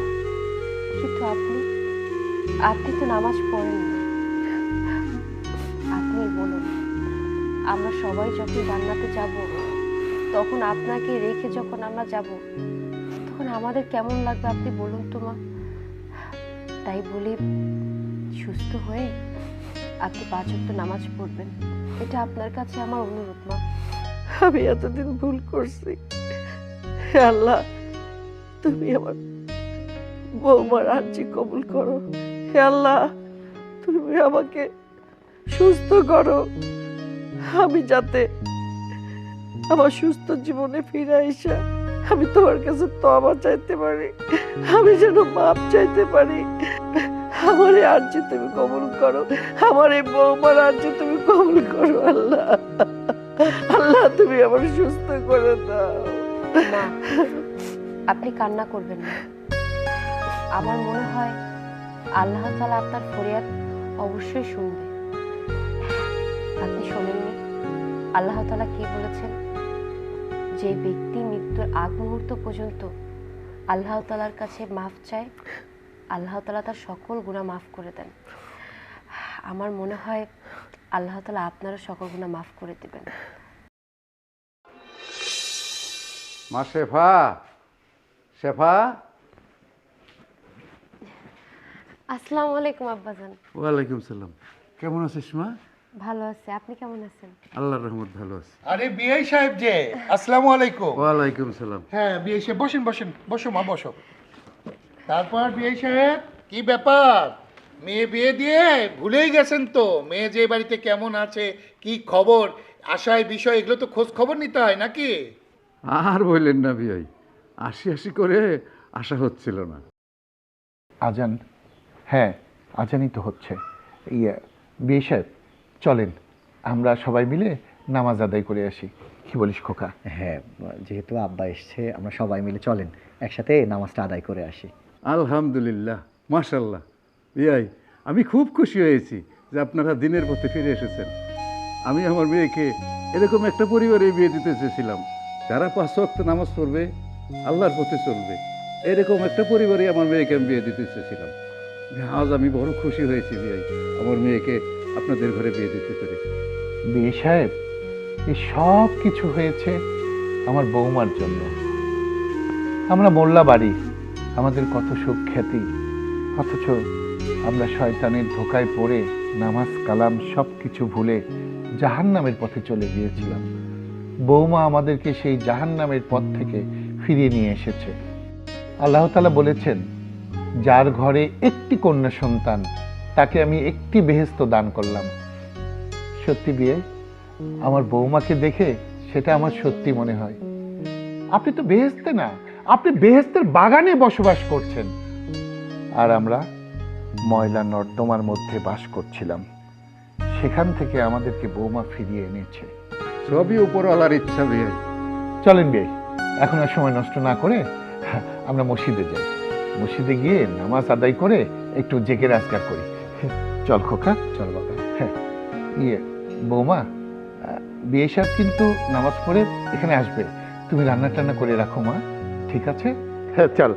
কিন্তু আপনি তো নামাজ পড়েন না। আপনি বলুন, আমরা সবাই যখন জান্নাতে যাব, তখন আপনাকে রেখে যখন আমরা যাব, তখন আমাদের কেমন লাগবে আপনি বলুন তো মা। তাই বলি সুস্থ হয়ে আপনি 5 ওয়াক্ত নামাজ পড়বেন, এটা আপনার কাছে আমার অনুরোধ মা। আমি এতদিন ভুল করছি, হে আল্লাহ তুমি আমার বৌমার আর্জি কবুল করো। হে আল্লাহ তুমি আমাকে সুস্থ করো, আমি যাতে আমার সুস্থ জীবনে ফিরে আইসা আমি তোমার কাছে তওবা চাইতে পারি, আমি যেন মাপ চাইতে পারি। আমার এই আর্জি তুমি কবুল করো, আমার এই বৌমার আর্জি তুমি কবুল করো। আল্লাহ আল্লাহ তুমি আমার সুস্থ করে দাও। মা, আপনি কান্না করবেন না। আমার মনে হয় আল্লাহ তাআলা আপনার ফরিয়াদ অবশ্যই শুনবে। আপনি শোনেননি আল্লাহ তাআলা কি বলেছেন? যে ব্যক্তি মৃত্যুর আগ মুহূর্ত পর্যন্ত আল্লাহ তাআলার কাছে মাফ চায়, আল্লাহ তাআলা তার সকল গুনাহ মাফ করে দেন। আমার মনে হয় আল্লাহ তাআলা আপনারও সকল গুনাহ মাফ করে দেবেন। মা শেফা, শেফা। আসসালামু আলাইকুম আব্বাজান। ওয়ালাইকুম সালাম। কেমন আছিস মা? ভালো আছি, আপনি কেমন আছেন? আল্লাহর রহমত ভালো আছি। আরে বিআই সাহেব যে, আসসালামু আলাইকুম। ওয়ালাইকুম সালাম। হ্যাঁ বিআই সাহেব, বসেন বসেন, বসো মা বসো। তারপর বিআই সাহেব, কি ব্যাপার? মেয়ে বিয়ে দিয়ে ভুলেই গেছেন তো? মেয়ে যে বাড়িতে কেমন আছে, কি খবর, আশায় বিষয়, এগুলো তো খোঁজ খবর নিতে হয় নাকি? আর বললেন না বিয়াই, আসি আসি করে আশা হচ্ছিল না। আজান, হ্যাঁ আজানই তো হচ্ছে। বিয়ে সাহেব চলেন আমরা সবাই মিলে নামাজ আদায় করে আসি, কি বলিস খোকা? হ্যাঁ, যেহেতু আব্বা এসছে আমরা সবাই মিলে চলেন একসাথে নামাজটা আদায় করে আসি। আলহামদুলিল্লাহ, মাশাল্লাহ। বিয়াই, আমি খুব খুশি হয়েছি যে আপনারা দিনের পথে ফিরে এসেছেন। আমি আমার মেয়েকে এরকম একটা পরিবারে বিয়ে দিতে চেয়েছিলাম, যারা 5 ওয়াক্ত নামাজ পড়বে, আল্লাহর পথে চলবে। এরকম একটা পরিবারে আমার মেয়েকে আমি বিয়ে দিতে চেয়েছিলাম। আজ আমি বড় খুশি হয়েছি বিয়াই, আমার মেয়েকে আপনাদের ঘরে বিয়ে দিতে পেরে। বিয়ে সাহেব, এই সব কিছু হয়েছে আমার বৌমার জন্য। আমরা মোল্লা বাড়ি, আমাদের কত সুখ খ্যাতি, অথচ আমরা শয়তানের ধোকায় পড়ে নামাজ কালাম সব কিছু ভুলে জাহান্নামের পথে চলে গিয়েছিলাম। বৌমা আমাদেরকে সেই জাহান্নামের পথ থেকে ফিরিয়ে নিয়ে এসেছে। আল্লাহ তাআলা বলেছেন, যার ঘরে একটি কন্যা সন্তান তাকে আমি একটি বেহেশত দান করলাম। সত্যি বিয়ে, আমার বৌমাকে দেখে সেটা আমার সত্যি মনে হয়। আপনি তো বেহেশতে না, আপনি বেহেশতের বাগানে বসবাস করছেন, আর আমরা ময়লা নর্দমার মধ্যে বাস করছিলাম। সেখান থেকে আমাদেরকে বৌমা ফিরিয়ে এনেছে। সবই উপরওয়ালার ইচ্ছা বিয়াই। চলেন বিয়ে, এখন আর সময় নষ্ট না করে আমরা মসজিদে যাই। মসজিদে গিয়ে নামাজ আদায় করে একটু জেগে আজকার করি। চল খোকা, চল বাবা। হ্যাঁ, বৌমা, বিয়ে সাহেব কিন্তু নামাজ পড়ে এখানে আসবে, তুমি রান্না টান্না করে রাখো মা, ঠিক আছে? হ্যাঁ চল।